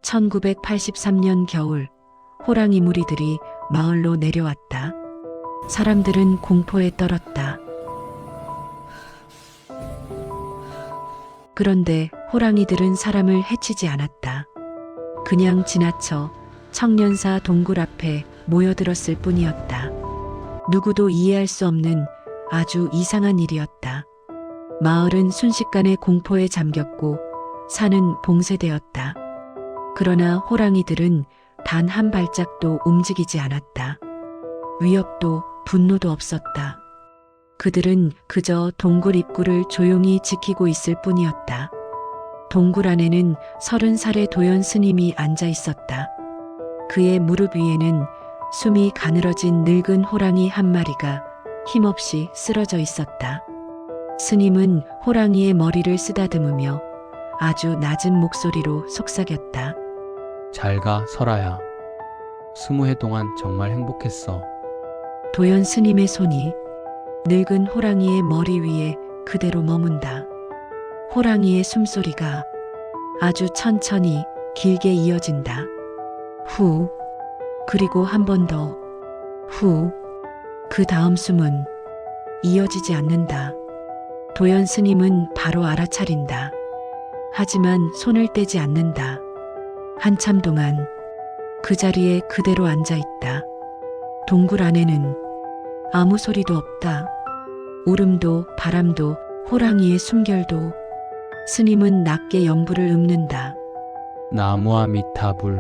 1983년 겨울 호랑이 무리들이 마을로 내려왔다. 사람들은 공포에 떨었다. 그런데 호랑이들은 사람을 해치지 않았다. 그냥 지나쳐 청년사 동굴 앞에 모여들었을 뿐이었다. 누구도 이해할 수 없는 아주 이상한 일이었다. 마을은 순식간에 공포에 잠겼고 산은 봉쇄되었다. 그러나 호랑이들은 단 한 발짝도 움직이지 않았다. 위협도 분노도 없었다. 그들은 그저 동굴 입구를 조용히 지키고 있을 뿐이었다. 동굴 안에는 30살의 도연 스님이 앉아 있었다. 그의 무릎 위에는 숨이 가늘어진 늙은 호랑이 한 마리가 힘없이 쓰러져 있었다. 스님은 호랑이의 머리를 쓰다듬으며 아주 낮은 목소리로 속삭였다. 잘 가, 설아야. 20해 동안 정말 행복했어. 도연 스님의 손이 늙은 호랑이의 머리 위에 그대로 머문다. 호랑이의 숨소리가 아주 천천히 길게 이어진다. 후, 그리고 한 번 더. 후, 그 다음 숨은 이어지지 않는다. 도연 스님은 바로 알아차린다. 하지만 손을 떼지 않는다. 한참 동안 그 자리에 그대로 앉아 있다. 동굴 안에는 아무 소리도 없다. 울음도 바람도 호랑이의 숨결도. 스님은 낮게 연불을 읊는다. 나무아 미타불.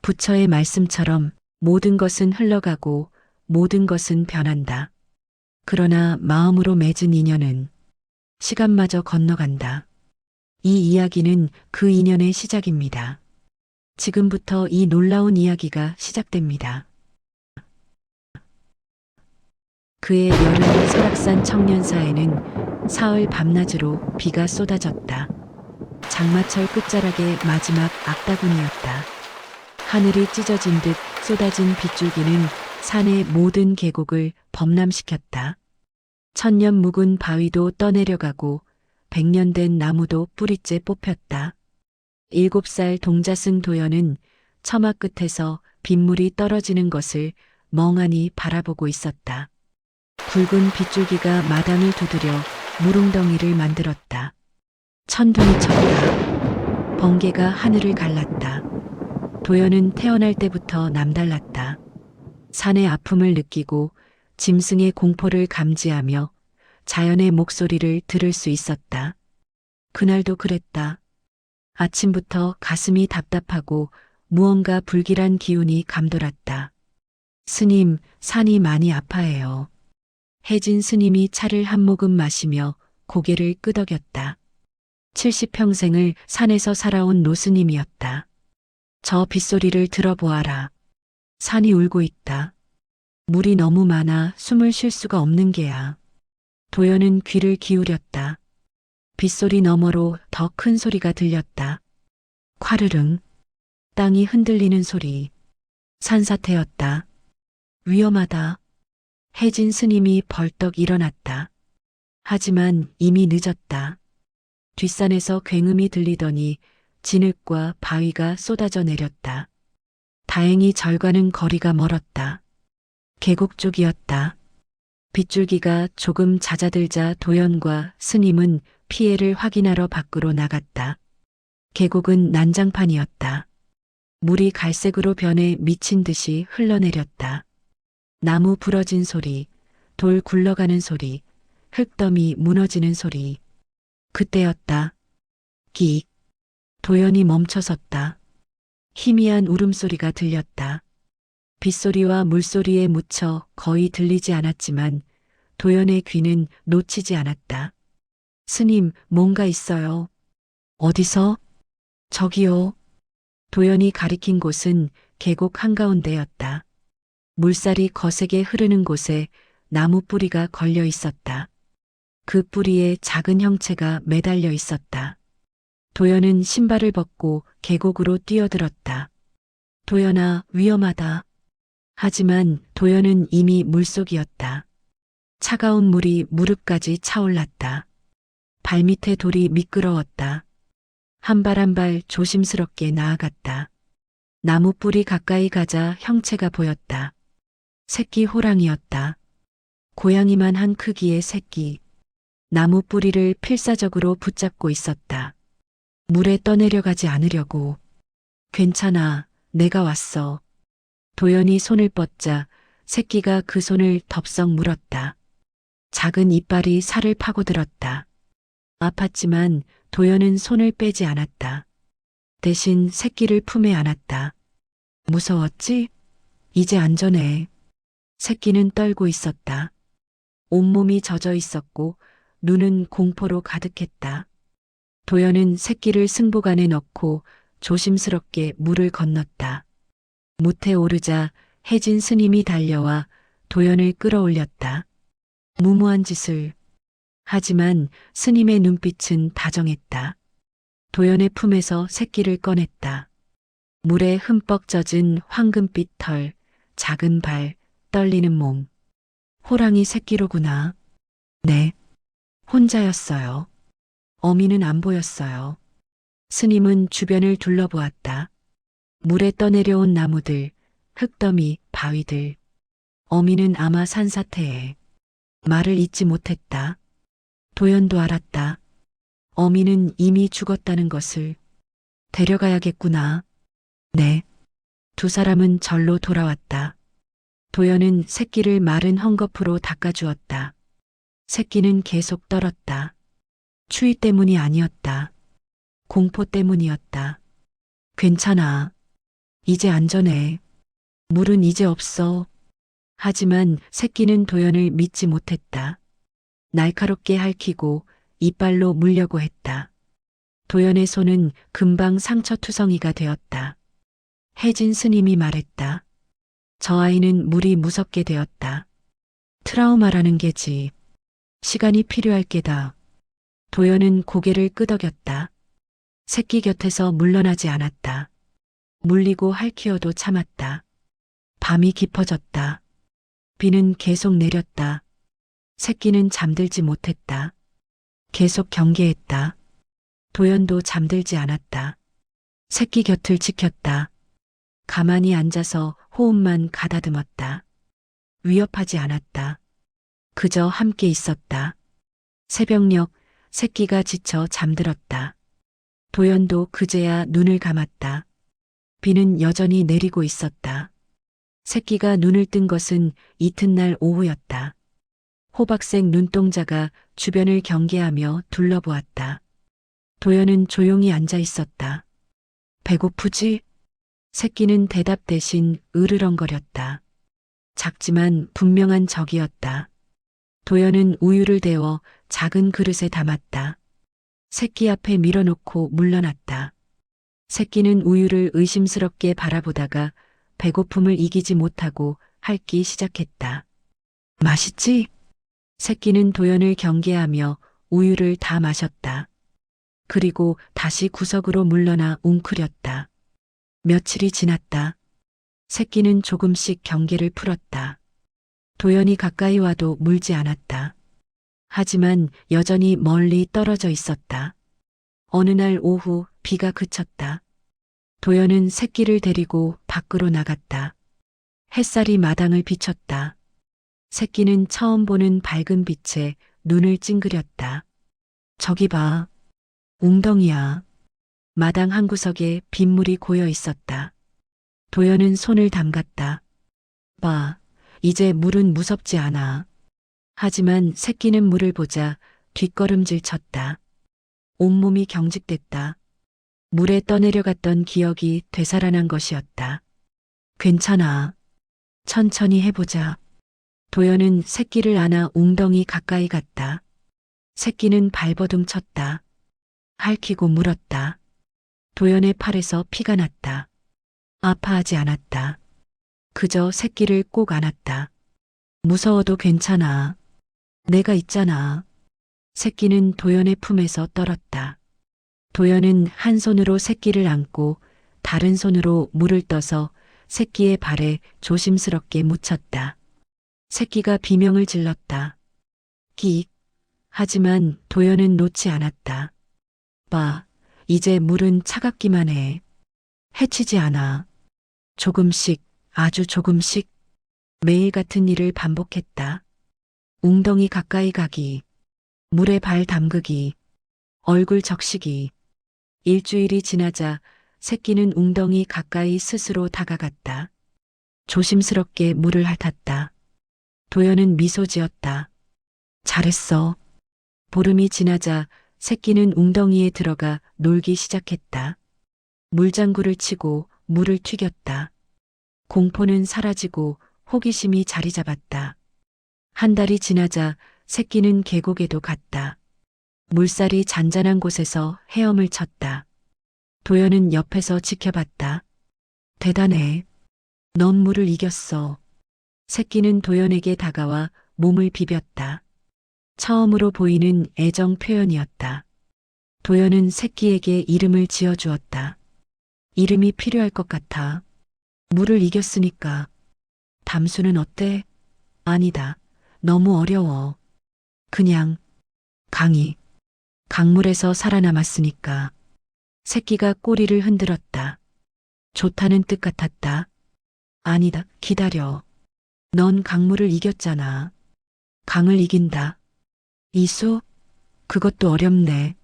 부처의 말씀처럼 모든 것은 흘러가고 모든 것은 변한다. 그러나 마음으로 맺은 인연은 시간마저 건너간다. 이 이야기는 그 인연의 시작입니다. 지금부터 이 놀라운 이야기가 시작됩니다. 그의 여름 설악산 청년사에는 사흘 밤낮으로 비가 쏟아졌다. 장마철 끝자락의 마지막 악다군이었다. 하늘이 찢어진 듯 쏟아진 빗줄기는 산의 모든 계곡을 범람시켰다. 천년 묵은 바위도 떠내려가고 100년 된 나무도 뿌리째 뽑혔다. 7살 동자승 도연은 처마 끝에서 빗물이 떨어지는 것을 멍하니 바라보고 있었다. 굵은 빗줄기가 마당을 두드려 물웅덩이를 만들었다. 천둥이 쳤다. 번개가 하늘을 갈랐다. 도연은 태어날 때부터 남달랐다. 산의 아픔을 느끼고 짐승의 공포를 감지하며 자연의 목소리를 들을 수 있었다. 그날도 그랬다. 아침부터 가슴이 답답하고 무언가 불길한 기운이 감돌았다. 스님, 산이 많이 아파해요. 혜진 스님이 차를 한 모금 마시며 고개를 끄덕였다. 70평생을 산에서 살아온 노스님이었다. 저 빗소리를 들어보아라. 산이 울고 있다. 물이 너무 많아 숨을 쉴 수가 없는 게야. 도연은 귀를 기울였다. 빗소리 너머로 더 큰 소리가 들렸다. 콰르릉. 땅이 흔들리는 소리. 산사태였다. 위험하다. 혜진 스님이 벌떡 일어났다. 하지만 이미 늦었다. 뒷산에서 굉음이 들리더니 진흙과 바위가 쏟아져 내렸다. 다행히 절과는 거리가 멀었다. 계곡 쪽이었다. 빗줄기가 조금 잦아들자 도연과 스님은 피해를 확인하러 밖으로 나갔다. 계곡은 난장판이었다. 물이 갈색으로 변해 미친 듯이 흘러내렸다. 나무 부러진 소리, 돌 굴러가는 소리, 흙더미 무너지는 소리. 그때였다. 끽. 도연이 멈춰섰다. 희미한 울음소리가 들렸다. 빗소리와 물소리에 묻혀 거의 들리지 않았지만 도연의 귀는 놓치지 않았다. 스님, 뭔가 있어요. 어디서? 저기요. 도연이 가리킨 곳은 계곡 한가운데였다. 물살이 거세게 흐르는 곳에 나무 뿌리가 걸려 있었다. 그 뿌리에 작은 형체가 매달려 있었다. 도연은 신발을 벗고 계곡으로 뛰어들었다. 도연아, 위험하다. 하지만 도연은 이미 물속이었다. 차가운 물이 무릎까지 차올랐다. 발밑에 돌이 미끄러웠다. 한 발 한 발 조심스럽게 나아갔다. 나무 뿌리 가까이 가자 형체가 보였다. 새끼 호랑이였다. 고양이만 한 크기의 새끼. 나무 뿌리를 필사적으로 붙잡고 있었다. 물에 떠내려가지 않으려고. 괜찮아, 내가 왔어. 도연이 손을 뻗자 새끼가 그 손을 덥석 물었다. 작은 이빨이 살을 파고들었다. 아팠지만 도연은 손을 빼지 않았다. 대신 새끼를 품에 안았다. 무서웠지? 이제 안전해. 새끼는 떨고 있었다. 온몸이 젖어 있었고 눈은 공포로 가득했다. 도연은 새끼를 승복안에 넣고 조심스럽게 물을 건넜다. 뭇에 오르자 해진 스님이 달려와 도연을 끌어올렸다. 무모한 짓을. 하지만 스님의 눈빛은 다정했다. 도연의 품에서 새끼를 꺼냈다. 물에 흠뻑 젖은 황금빛 털, 작은 발, 떨리는 몸. 호랑이 새끼로구나. 네. 혼자였어요. 어미는 안 보였어요. 스님은 주변을 둘러보았다. 물에 떠내려온 나무들, 흙더미, 바위들. 어미는 아마 산사태에. 말을 잇지 못했다. 도연도 알았다. 어미는 이미 죽었다는 것을. 데려가야겠구나. 네. 두 사람은 절로 돌아왔다. 도연은 새끼를 마른 헝겊으로 닦아주었다. 새끼는 계속 떨었다. 추위 때문이 아니었다. 공포 때문이었다. 괜찮아. 이제 안전해. 물은 이제 없어. 하지만 새끼는 도연을 믿지 못했다. 날카롭게 핥히고 이빨로 물려고 했다. 도연의 손은 금방 상처투성이가 되었다. 해진 스님이 말했다. 저 아이는 물이 무섭게 되었다. 트라우마라는 게지. 시간이 필요할 게다. 도연은 고개를 끄덕였다. 새끼 곁에서 물러나지 않았다. 물리고 핥히어도 참았다. 밤이 깊어졌다. 비는 계속 내렸다. 새끼는 잠들지 못했다. 계속 경계했다. 도연도 잠들지 않았다. 새끼 곁을 지켰다. 가만히 앉아서 호흡만 가다듬었다. 위협하지 않았다. 그저 함께 있었다. 새벽녘 새끼가 지쳐 잠들었다. 도연도 그제야 눈을 감았다. 비는 여전히 내리고 있었다. 새끼가 눈을 뜬 것은 이튿날 오후였다. 호박색 눈동자가 주변을 경계하며 둘러보았다. 도연은 조용히 앉아 있었다. 배고프지? 새끼는 대답 대신 으르렁거렸다. 작지만 분명한 적이었다. 도연은 우유를 데워 작은 그릇에 담았다. 새끼 앞에 밀어놓고 물러났다. 새끼는 우유를 의심스럽게 바라보다가 배고픔을 이기지 못하고 핥기 시작했다. 맛있지? 새끼는 도연을 경계하며 우유를 다 마셨다. 그리고 다시 구석으로 물러나 웅크렸다. 며칠이 지났다. 새끼는 조금씩 경계를 풀었다. 도연이 가까이 와도 물지 않았다. 하지만 여전히 멀리 떨어져 있었다. 어느 날 오후 비가 그쳤다. 도연은 새끼를 데리고 밖으로 나갔다. 햇살이 마당을 비췄다. 새끼는 처음 보는 밝은 빛에 눈을 찡그렸다. 저기 봐. 웅덩이야. 마당 한 구석에 빗물이 고여 있었다. 도연은 손을 담갔다. 봐, 이제 물은 무섭지 않아. 하지만 새끼는 물을 보자 뒷걸음질 쳤다. 온몸이 경직됐다. 물에 떠내려갔던 기억이 되살아난 것이었다. 괜찮아. 천천히 해보자. 도연은 새끼를 안아 웅덩이 가까이 갔다. 새끼는 발버둥 쳤다. 핥히고 물었다. 도연의 팔에서 피가 났다. 아파하지 않았다. 그저 새끼를 꼭 안았다. 무서워도 괜찮아. 내가 있잖아. 새끼는 도연의 품에서 떨었다. 도연은 한 손으로 새끼를 안고 다른 손으로 물을 떠서 새끼의 발에 조심스럽게 묻혔다. 새끼가 비명을 질렀다. 끼익. 하지만 도연은 놓지 않았다. 봐, 이제 물은 차갑기만 해. 해치지 않아. 조금씩, 아주 조금씩 매일 같은 일을 반복했다. 웅덩이 가까이 가기, 물에 발 담그기, 얼굴 적시기. 일주일이 지나자 새끼는 웅덩이 가까이 스스로 다가갔다. 조심스럽게 물을 핥았다. 도연은 미소 지었다. 잘했어. 보름이 지나자 새끼는 웅덩이에 들어가 놀기 시작했다. 물장구를 치고 물을 튀겼다. 공포는 사라지고 호기심이 자리 잡았다. 한 달이 지나자 새끼는 계곡에도 갔다. 물살이 잔잔한 곳에서 헤엄을 쳤다. 도연은 옆에서 지켜봤다. 대단해. 넌 물을 이겼어. 새끼는 도연에게 다가와 몸을 비볐다. 처음으로 보이는 애정 표현이었다. 도연은 새끼에게 이름을 지어주었다. 이름이 필요할 것 같아. 물을 이겼으니까. 담수는 어때? 아니다. 너무 어려워. 그냥 강이. 강물에서 살아남았으니까. 새끼가 꼬리를 흔들었다. 좋다는 뜻 같았다. 아니다. 기다려. 넌 강물을 이겼잖아. 강을 이긴다. 이수? 그것도 어렵네.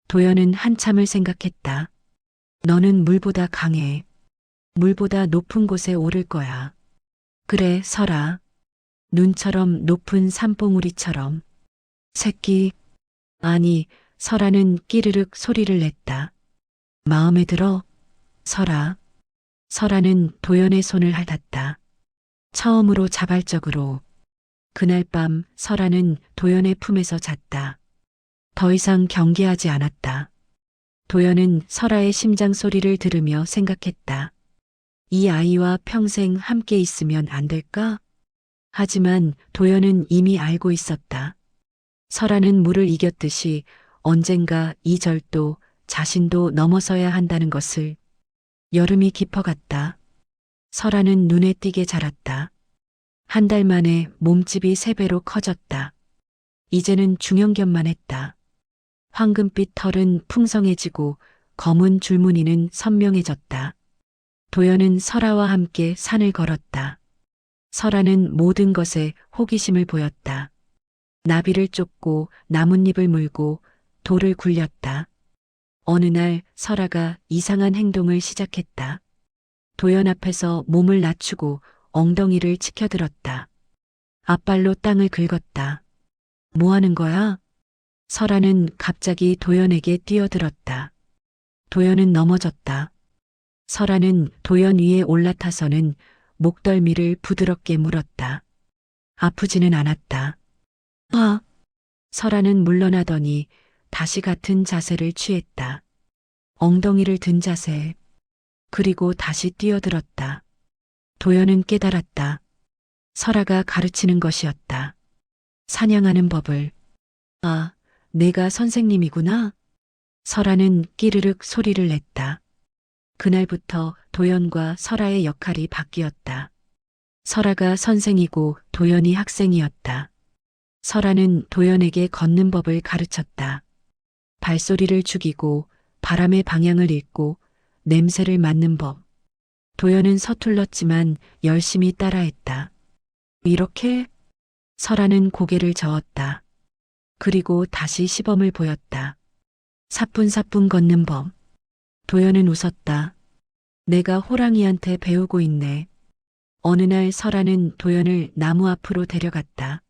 도연은 한참을 생각했다. 너는 물보다 강해. 물보다 높은 곳에 오를 거야. 그래, 설아. 눈처럼 높은 산봉우리처럼. 새끼. 아니, 설아는 끼르륵 소리를 냈다. 마음에 들어? 설아. 설아는 도연의 손을 핥았다. 처음으로 자발적으로. 그날 밤 설아는 도연의 품에서 잤다. 더 이상 경계하지 않았다. 도연은 설아의 심장 소리를 들으며 생각했다. 이 아이와 평생 함께 있으면 안 될까? 하지만 도연은 이미 알고 있었다. 설아는 물을 이겼듯이 언젠가 이 절도 자신도 넘어서야 한다는 것을. 여름이 깊어갔다. 설아는 눈에 띄게 자랐다. 한 달 만에 몸집이 3배로 커졌다. 이제는 중형견만 했다. 황금빛 털은 풍성해지고 검은 줄무늬는 선명해졌다. 도연은 설아와 함께 산을 걸었다. 설아는 모든 것에 호기심을 보였다. 나비를 쫓고 나뭇잎을 물고 돌을 굴렸다. 어느 날 설아가 이상한 행동을 시작했다. 도연 앞에서 몸을 낮추고 엉덩이를 치켜들었다. 앞발로 땅을 긁었다. 뭐 하는 거야? 설아는 갑자기 도연에게 뛰어들었다. 도연은 넘어졌다. 설아는 도연 위에 올라타서는 목덜미를 부드럽게 물었다. 아프지는 않았다. 아! 설아는 물러나더니 다시 같은 자세를 취했다. 엉덩이를 든 자세. 그리고 다시 뛰어들었다. 도연은 깨달았다. 설아가 가르치는 것이었다. 사냥하는 법을. 아, 내가 선생님이구나. 설아는 끼르륵 소리를 냈다. 그날부터 도연과 설아의 역할이 바뀌었다. 설아가 선생이고 도연이 학생이었다. 설아는 도연에게 걷는 법을 가르쳤다. 발소리를 죽이고 바람의 방향을 읽고 냄새를 맡는 법. 도연은 서툴렀지만 열심히 따라했다. 이렇게? 설아는 고개를 저었다. 그리고 다시 시범을 보였다. 사뿐사뿐 걷는 법. 도연은 웃었다. 내가 호랑이한테 배우고 있네. 어느 날 설아는 도연을 나무 앞으로 데려갔다.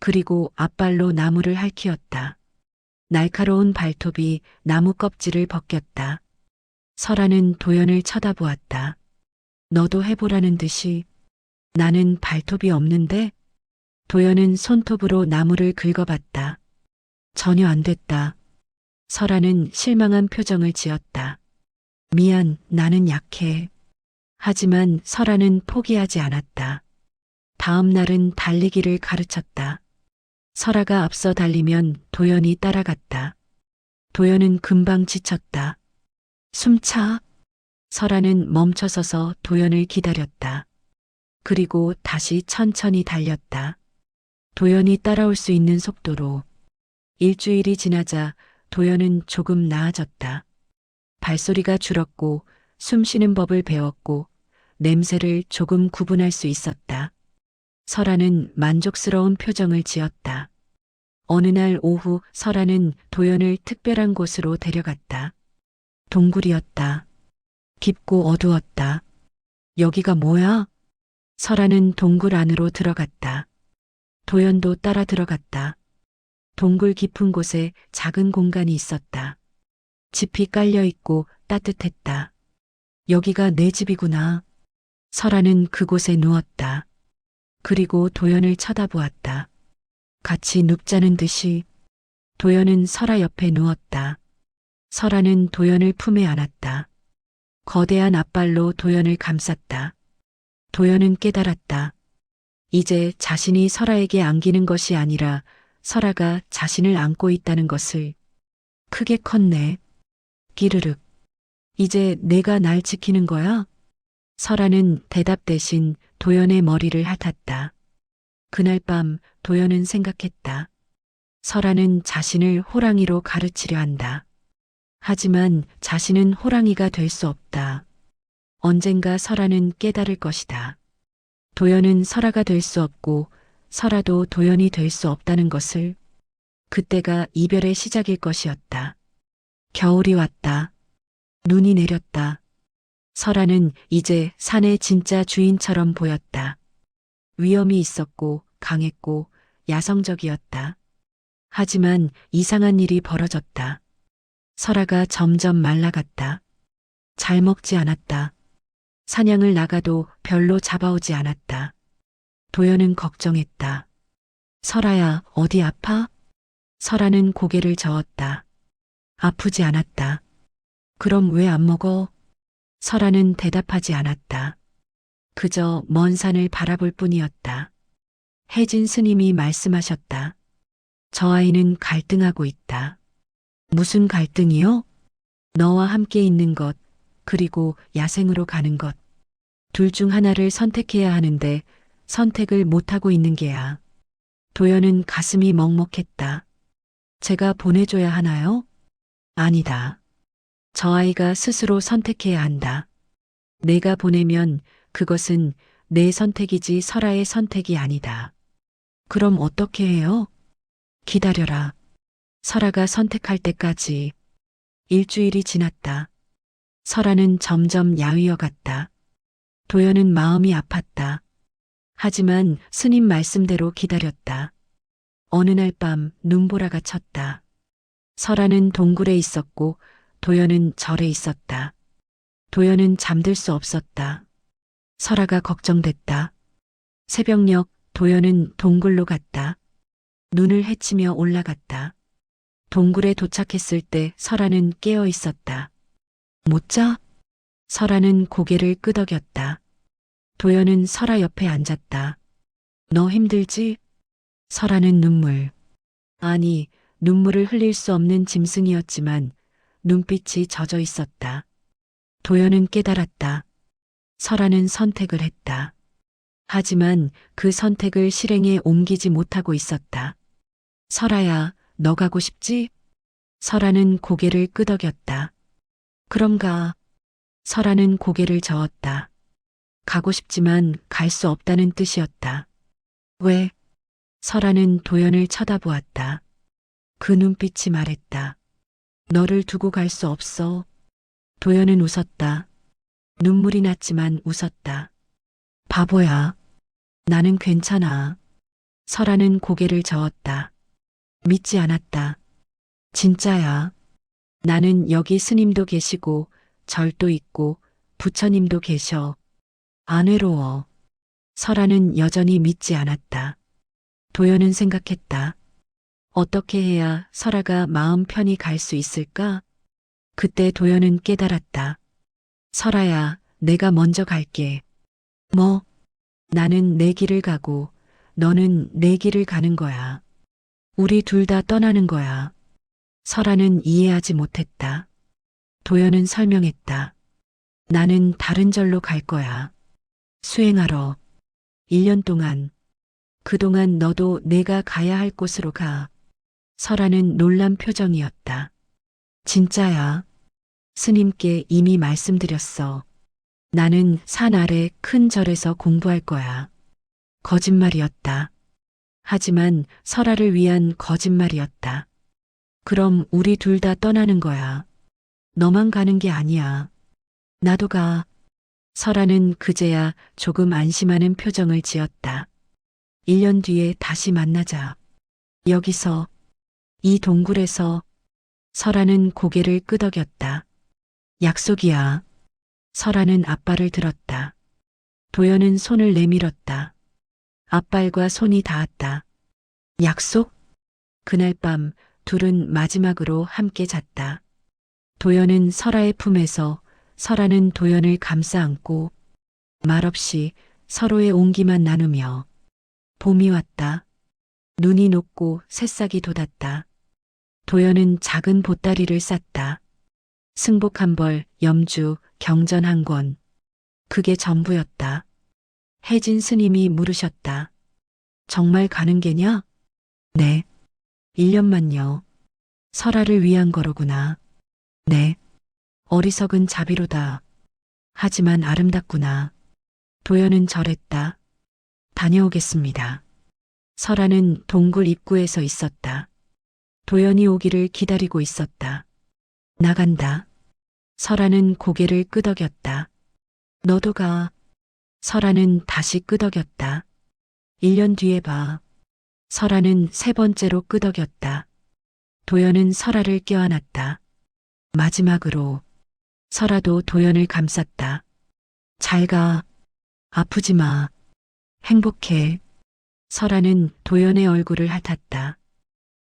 그리고 앞발로 나무를 핥히었다. 날카로운 발톱이 나무 껍질을 벗겼다. 설아는 도연을 쳐다보았다. 너도 해보라는 듯이. 나는 발톱이 없는데? 도연은 손톱으로 나무를 긁어봤다. 전혀 안 됐다. 설아는 실망한 표정을 지었다. 미안, 나는 약해. 하지만 설아는 포기하지 않았다. 다음 날은 달리기를 가르쳤다. 설아가 앞서 달리면 도연이 따라갔다. 도연은 금방 지쳤다. 숨차. 설아는 멈춰서서 도연을 기다렸다. 그리고 다시 천천히 달렸다. 도연이 따라올 수 있는 속도로. 일주일이 지나자 도연은 조금 나아졌다. 발소리가 줄었고 숨 쉬는 법을 배웠고 냄새를 조금 구분할 수 있었다. 설아는 만족스러운 표정을 지었다. 어느 날 오후 설아는 도연을 특별한 곳으로 데려갔다. 동굴이었다. 깊고 어두웠다. 여기가 뭐야? 설아는 동굴 안으로 들어갔다. 도연도 따라 들어갔다. 동굴 깊은 곳에 작은 공간이 있었다. 짚이 깔려 있고 따뜻했다. 여기가 내 집이구나. 설아는 그곳에 누웠다. 그리고 도연을 쳐다보았다. 같이 눕자는 듯이. 도연은 설아 옆에 누웠다. 설아는 도연을 품에 안았다. 거대한 앞발로 도연을 감쌌다. 도연은 깨달았다. 이제 자신이 설아에게 안기는 것이 아니라 설아가 자신을 안고 있다는 것을. 크게 컸네. 끼르륵. 이제 내가 날 지키는 거야? 설아는 대답 대신 도연의 머리를 핥았다. 그날 밤 도연은 생각했다. 설아는 자신을 호랑이로 가르치려 한다. 하지만 자신은 호랑이가 될 수 없다. 언젠가 설아는 깨달을 것이다. 도연은 설아가 될 수 없고 설아도 도연이 될 수 없다는 것을. 그때가 이별의 시작일 것이었다. 겨울이 왔다. 눈이 내렸다. 설아는 이제 산의 진짜 주인처럼 보였다. 위험이 있었고 강했고 야성적이었다. 하지만 이상한 일이 벌어졌다. 설아가 점점 말라갔다. 잘 먹지 않았다. 사냥을 나가도 별로 잡아오지 않았다. 도연은 걱정했다. 설아야, 어디 아파? 설아는 고개를 저었다. 아프지 않았다. 그럼 왜 안 먹어? 설아는 대답하지 않았다. 그저 먼 산을 바라볼 뿐이었다. 해진 스님이 말씀하셨다. 저 아이는 갈등하고 있다. 무슨 갈등이요? 너와 함께 있는 것, 그리고 야생으로 가는 것. 둘 중 하나를 선택해야 하는데 선택을 못하고 있는 게야. 도연은 가슴이 먹먹했다. 제가 보내줘야 하나요? 아니다. 저 아이가 스스로 선택해야 한다. 내가 보내면 그것은 내 선택이지 설아의 선택이 아니다. 그럼 어떻게 해요? 기다려라. 설아가 선택할 때까지. 일주일이 지났다. 설아는 점점 야위어 갔다. 도연은 마음이 아팠다. 하지만 스님 말씀대로 기다렸다. 어느 날 밤 눈보라가 쳤다. 설아는 동굴에 있었고 도연은 절에 있었다. 도연은 잠들 수 없었다. 설아가 걱정됐다. 새벽녘 도연은 동굴로 갔다. 눈을 헤치며 올라갔다. 동굴에 도착했을 때 설아는 깨어 있었다. 못 자? 설아는 고개를 끄덕였다. 도연은 설아 옆에 앉았다. 너 힘들지? 설아는 눈물. 아니, 눈물을 흘릴 수 없는 짐승이었지만 눈빛이 젖어 있었다. 도연은 깨달았다. 설아는 선택을 했다. 하지만 그 선택을 실행에 옮기지 못하고 있었다. 설아야, 너 가고 싶지? 설아는 고개를 끄덕였다. 그런가? 설아는 고개를 저었다. 가고 싶지만 갈 수 없다는 뜻이었다. 왜? 설아는 도연을 쳐다보았다. 그 눈빛이 말했다. 너를 두고 갈 수 없어. 도연은 웃었다. 눈물이 났지만 웃었다. 바보야. 나는 괜찮아. 설아는 고개를 저었다. 믿지 않았다. 진짜야. 나는 여기 스님도 계시고 절도 있고 부처님도 계셔. 안 외로워. 설아는 여전히 믿지 않았다. 도연은 생각했다. 어떻게 해야 설아가 마음 편히 갈 수 있을까? 그때 도연은 깨달았다. 설아야, 내가 먼저 갈게. 뭐? 나는 내 길을 가고 너는 내 길을 가는 거야. 우리 둘 다 떠나는 거야. 설아는 이해하지 못했다. 도연은 설명했다. 나는 다른 절로 갈 거야. 수행하러. 1년 동안. 그동안 너도 내가 가야 할 곳으로 가. 설아는 놀란 표정이었다. 진짜야. 스님께 이미 말씀드렸어. 나는 산 아래 큰 절에서 공부할 거야. 거짓말이었다. 하지만 설아를 위한 거짓말이었다. 그럼 우리 둘 다 떠나는 거야. 너만 가는 게 아니야. 나도 가. 설아는 그제야 조금 안심하는 표정을 지었다. 1년 뒤에 다시 만나자. 여기서, 이 동굴에서. 설아는 고개를 끄덕였다. 약속이야. 설아는 앞발을 들었다. 도연은 손을 내밀었다. 앞발과 손이 닿았다. 약속? 그날 밤 둘은 마지막으로 함께 잤다. 도연은 설아의 품에서, 설아는 도연을 감싸 안고 말없이 서로의 온기만 나누며 봄이 왔다. 눈이 녹고 새싹이 돋았다. 도연은 작은 보따리를 쌌다. 승복 한 벌, 염주, 경전 한 권. 그게 전부였다. 혜진 스님이 물으셨다. 정말 가는 게냐? 네. 1년만요. 설아를 위한 거로구나. 네. 어리석은 자비로다. 하지만 아름답구나. 도연은 절했다. 다녀오겠습니다. 설아는 동굴 입구에 서 있었다. 도연이 오기를 기다리고 있었다. 나간다. 설아는 고개를 끄덕였다. 너도 가. 설아는 다시 끄덕였다. 1년 뒤에 봐. 설아는 세 번째로 끄덕였다. 도연은 설아를 껴안았다. 마지막으로 설아도 도연을 감쌌다. 잘 가. 아프지 마. 행복해. 설아는 도연의 얼굴을 핥았다.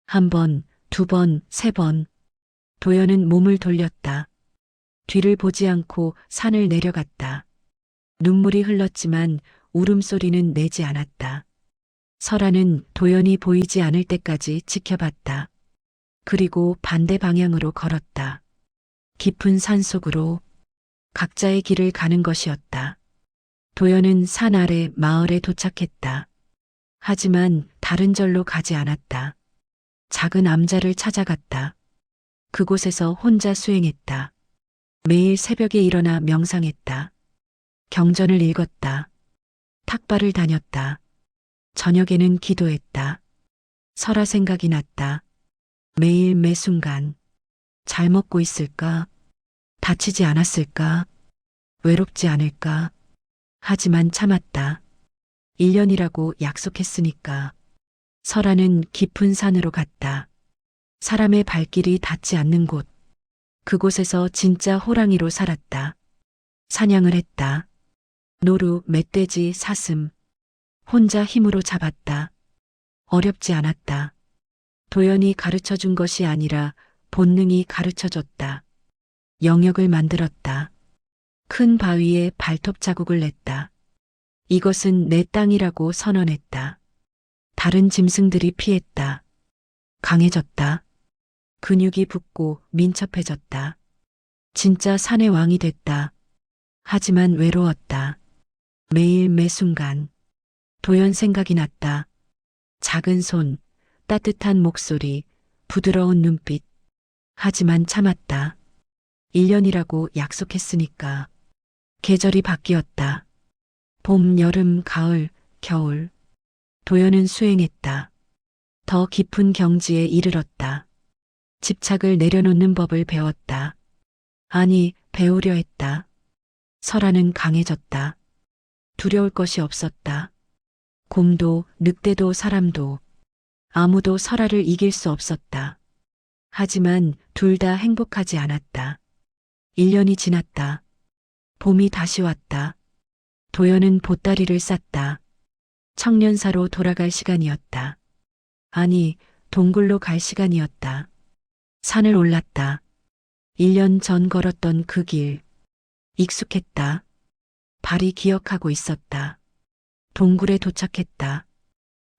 한 번, 두 번, 세 번. 도연은 몸을 돌렸다. 뒤를 보지 않고 산을 내려갔다. 눈물이 흘렀지만 울음소리는 내지 않았다. 설아는 도연이 보이지 않을 때까지 지켜봤다. 그리고 반대 방향으로 걸었다. 깊은 산속으로 각자의 길을 가는 것이었다. 도연은 산 아래 마을에 도착했다. 하지만 다른 절로 가지 않았다. 작은 암자를 찾아갔다. 그곳에서 혼자 수행했다. 매일 새벽에 일어나 명상했다. 경전을 읽었다. 탁발을 다녔다. 저녁에는 기도했다. 설아 생각이 났다. 매일 매 순간. 잘 먹고 있을까? 다치지 않았을까? 외롭지 않을까? 하지만 참았다. 1년이라고 약속했으니까. 설아는 깊은 산으로 갔다. 사람의 발길이 닿지 않는 곳. 그곳에서 진짜 호랑이로 살았다. 사냥을 했다. 노루, 멧돼지, 사슴. 혼자 힘으로 잡았다. 어렵지 않았다. 도연이 가르쳐 준 것이 아니라 본능이 가르쳐 줬다. 영역을 만들었다. 큰 바위에 발톱 자국을 냈다. 이것은 내 땅이라고 선언했다. 다른 짐승들이 피했다. 강해졌다. 근육이 붙고 민첩해졌다. 진짜 산의 왕이 됐다. 하지만 외로웠다. 매일 매 순간. 도연 생각이 났다. 작은 손, 따뜻한 목소리, 부드러운 눈빛. 하지만 참았다. 1년이라고 약속했으니까. 계절이 바뀌었다. 봄, 여름, 가을, 겨울. 도연은 수행했다. 더 깊은 경지에 이르렀다. 집착을 내려놓는 법을 배웠다. 아니, 배우려 했다. 설아는 강해졌다. 두려울 것이 없었다. 곰도, 늑대도, 사람도. 아무도 설아를 이길 수 없었다. 하지만 둘 다 행복하지 않았다. 1년이 지났다. 봄이 다시 왔다. 도연은 보따리를 쌌다. 청년사로 돌아갈 시간이었다. 아니, 동굴로 갈 시간이었다. 산을 올랐다. 1년 전 걸었던 그 길. 익숙했다. 발이 기억하고 있었다. 동굴에 도착했다.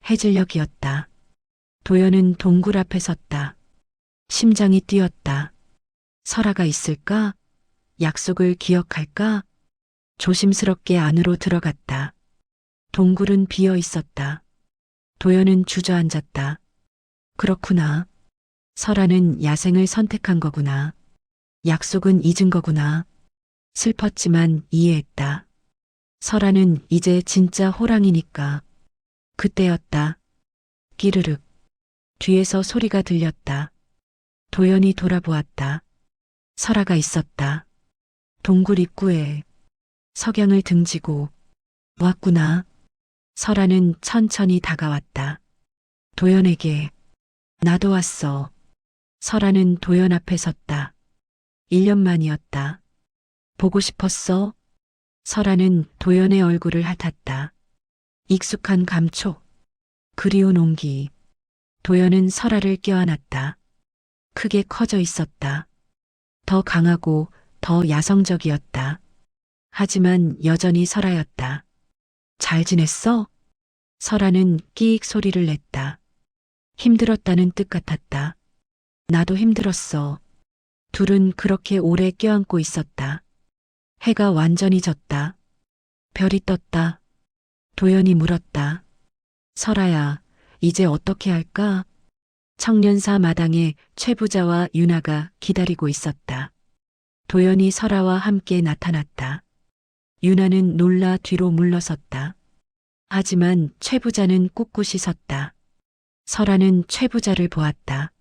해질녘이었다. 도연은 동굴 앞에 섰다. 심장이 뛰었다. 설아가 있을까? 약속을 기억할까? 조심스럽게 안으로 들어갔다. 동굴은 비어 있었다. 도연은 주저앉았다. 그렇구나. 설아는 야생을 선택한 거구나. 약속은 잊은 거구나. 슬펐지만 이해했다. 설아는 이제 진짜 호랑이니까. 그때였다. 끼르륵. 뒤에서 소리가 들렸다. 도연이 돌아보았다. 설아가 있었다. 동굴 입구에 석양을 등지고 왔구나. 설아는 천천히 다가왔다. 도연에게 나도 왔어. 설아는 도연 앞에 섰다. 1년 만이었다. 보고 싶었어? 설아는 도연의 얼굴을 핥았다. 익숙한 감촉, 그리운 온기. 도연은 설아를 껴안았다. 크게 커져 있었다. 더 강하고 더 야성적이었다. 하지만 여전히 설아였다. 잘 지냈어? 설아는 끼익 소리를 냈다. 힘들었다는 뜻 같았다. 나도 힘들었어. 둘은 그렇게 오래 껴안고 있었다. 해가 완전히 졌다. 별이 떴다. 도연이 물었다. 설아야, 이제 어떻게 할까? 청년사 마당에 최부자와 유나가 기다리고 있었다. 도연이 설아와 함께 나타났다. 유나는 놀라 뒤로 물러섰다. 하지만 최부자는 꿋꿋이 섰다. 설아는 최부자를 보았다.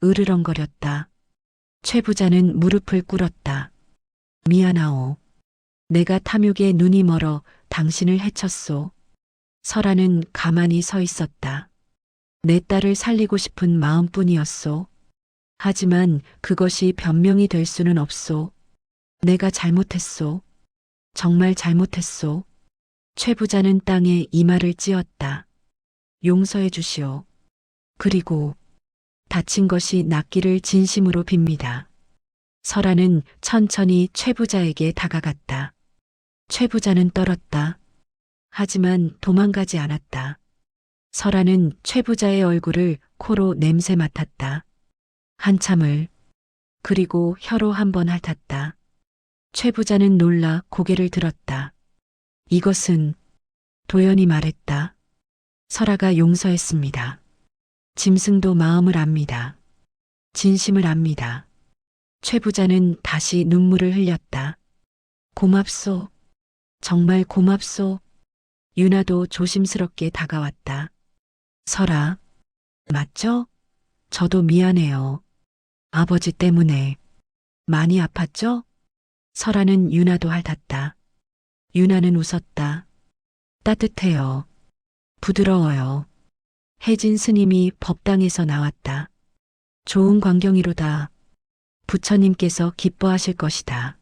으르렁거렸다. 최부자는 무릎을 꿇었다. 미안하오. 내가 탐욕에 눈이 멀어 당신을 해쳤소. 설아는 가만히 서 있었다. 내 딸을 살리고 싶은 마음뿐이었소. 하지만 그것이 변명이 될 수는 없소. 내가 잘못했소. 정말 잘못했소. 최 부자는 땅에 이마를 찧었다. 용서해 주시오. 그리고 다친 것이 낫기를 진심으로 빕니다. 설아는 천천히 최 부자에게 다가갔다. 최 부자는 떨었다. 하지만 도망가지 않았다. 설아는 최 부자의 얼굴을 코로 냄새 맡았다. 한참을, 그리고 혀로 한 번 핥았다. 최 부자는 놀라 고개를 들었다. 이것은 도연이 말했다. 설아가 용서했습니다. 짐승도 마음을 압니다. 진심을 압니다. 최 부자는 다시 눈물을 흘렸다. 고맙소. 정말 고맙소. 유나도 조심스럽게 다가왔다. 설아, 맞죠? 저도 미안해요. 아버지 때문에 많이 아팠죠? 설아는 유나도 핥았다. 유나는 웃었다. 따뜻해요. 부드러워요. 혜진 스님이 법당에서 나왔다. 좋은 광경이로다. 부처님께서 기뻐하실 것이다.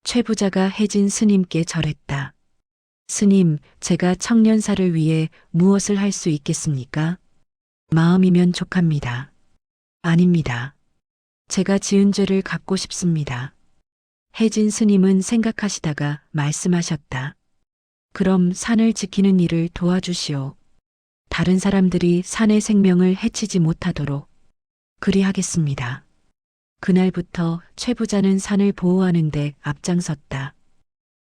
최 부자가 혜진 스님께 절했다. 스님, 제가 청년사를 위해 무엇을 할 수 있겠습니까? 마음이면 족합니다. 아닙니다. 제가 지은 죄를 갚고 싶습니다. 혜진 스님은 생각하시다가 말씀하셨다. 그럼 산을 지키는 일을 도와주시오. 다른 사람들이 산의 생명을 해치지 못하도록 그리하겠습니다. 그날부터 최 부자는 산을 보호하는 데 앞장섰다.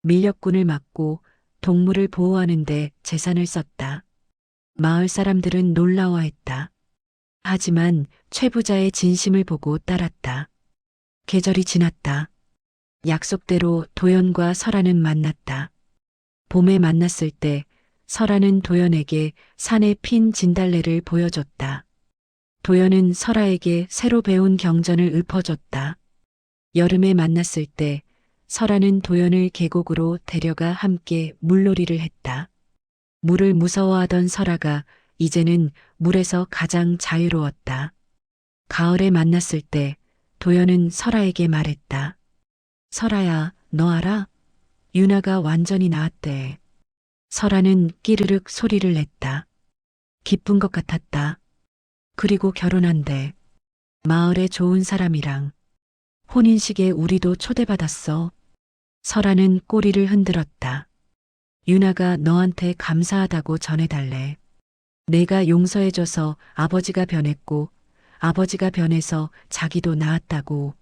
밀렵꾼을 막고 동물을 보호하는 데 재산을 썼다. 마을 사람들은 놀라워했다. 하지만 최 부자의 진심을 보고 따랐다. 계절이 지났다. 약속대로 도연과 설아는 만났다. 봄에 만났을 때 설아는 도연에게 산에 핀 진달래를 보여줬다. 도연은 설아에게 새로 배운 경전을 읊어줬다. 여름에 만났을 때 설아는 도연을 계곡으로 데려가 함께 물놀이를 했다. 물을 무서워하던 설아가 이제는 물에서 가장 자유로웠다. 가을에 만났을 때 도연은 설아에게 말했다. 설아야, 너 알아? 유나가 완전히 나았대. 설아는 끼르륵 소리를 냈다. 기쁜 것 같았다. 그리고 결혼한대. 마을의 좋은 사람이랑. 혼인식에 우리도 초대받았어. 설아는 꼬리를 흔들었다. 유나가 너한테 감사하다고 전해달래. 내가 용서해줘서 아버지가 변했고 아버지가 변해서 자기도 나았다고.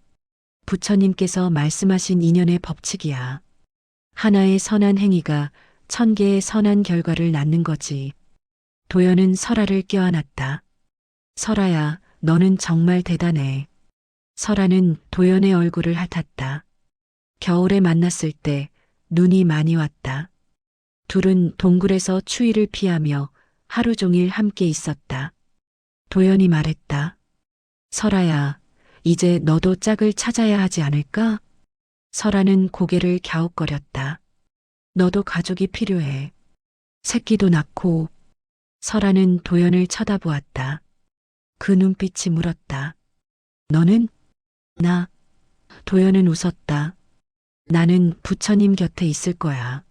부처님께서 말씀하신 인연의 법칙이야. 하나의 선한 행위가 1000개의 선한 결과를 낳는 거지. 도연은 설아를 껴안았다. 설아야, 너는 정말 대단해. 설아는 도연의 얼굴을 핥았다. 겨울에 만났을 때 눈이 많이 왔다. 둘은 동굴에서 추위를 피하며 하루 종일 함께 있었다. 도연이 말했다. 설아야, 이제 너도 짝을 찾아야 하지 않을까? 설아는 고개를 갸웃거렸다. 너도 가족이 필요해. 새끼도 낳고. 설아는 도연을 쳐다보았다. 그 눈빛이 물었다. 너는? 나. 도연은 웃었다. 나는 부처님 곁에 있을 거야.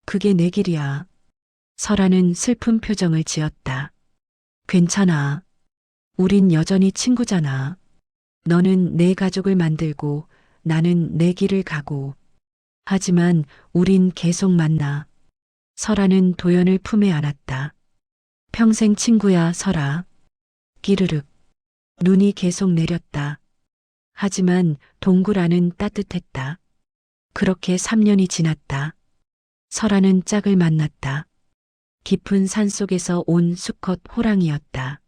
그게 내 길이야. 설아는 슬픈 표정을 지었다. 괜찮아. 우린 여전히 친구잖아. 너는 내 가족을 만들고 나는 내 길을 가고. 하지만 우린 계속 만나. 설아는 도연을 품에 안았다. 평생 친구야, 설아. 끼르륵. 눈이 계속 내렸다. 하지만 동굴 안은 따뜻했다. 그렇게 3년이 지났다. 설아는 짝을 만났다. 깊은 산 속에서 온 수컷 호랑이였다.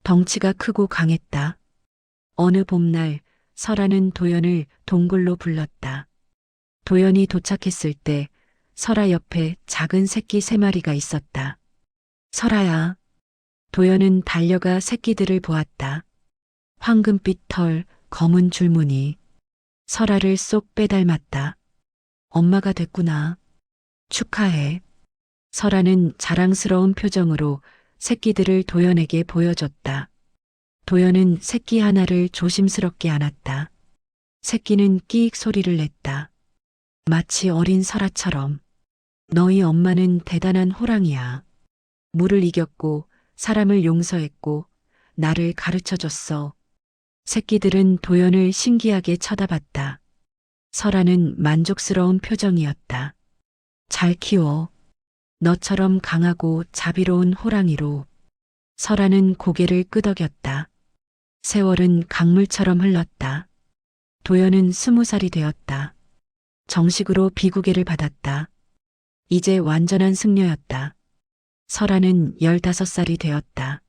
덩치가 크고 강했다. 어느 봄날 설아는 도연을 동굴로 불렀다. 도연이 도착했을 때 설아 옆에 작은 새끼 3마리가 있었다. 설아야. 도연은 달려가 새끼들을 보았다. 황금빛 털, 검은 줄무늬. 설아를 쏙 빼닮았다. 엄마가 됐구나. 축하해. 설아는 자랑스러운 표정으로 새끼들을 도연에게 보여줬다. 도연은 새끼 하나를 조심스럽게 안았다. 새끼는 끼익 소리를 냈다. 마치 어린 설아처럼. 너희 엄마는 대단한 호랑이야. 물을 이겼고 사람을 용서했고 나를 가르쳐줬어. 새끼들은 도연을 신기하게 쳐다봤다. 설아는 만족스러운 표정이었다. 잘 키워. 너처럼 강하고 자비로운 호랑이로. 설아는 고개를 끄덕였다. 세월은 강물처럼 흘렀다. 도연은 20살이 되었다. 정식으로 비구계를 받았다. 이제 완전한 승려였다. 설아는 15살이 되었다.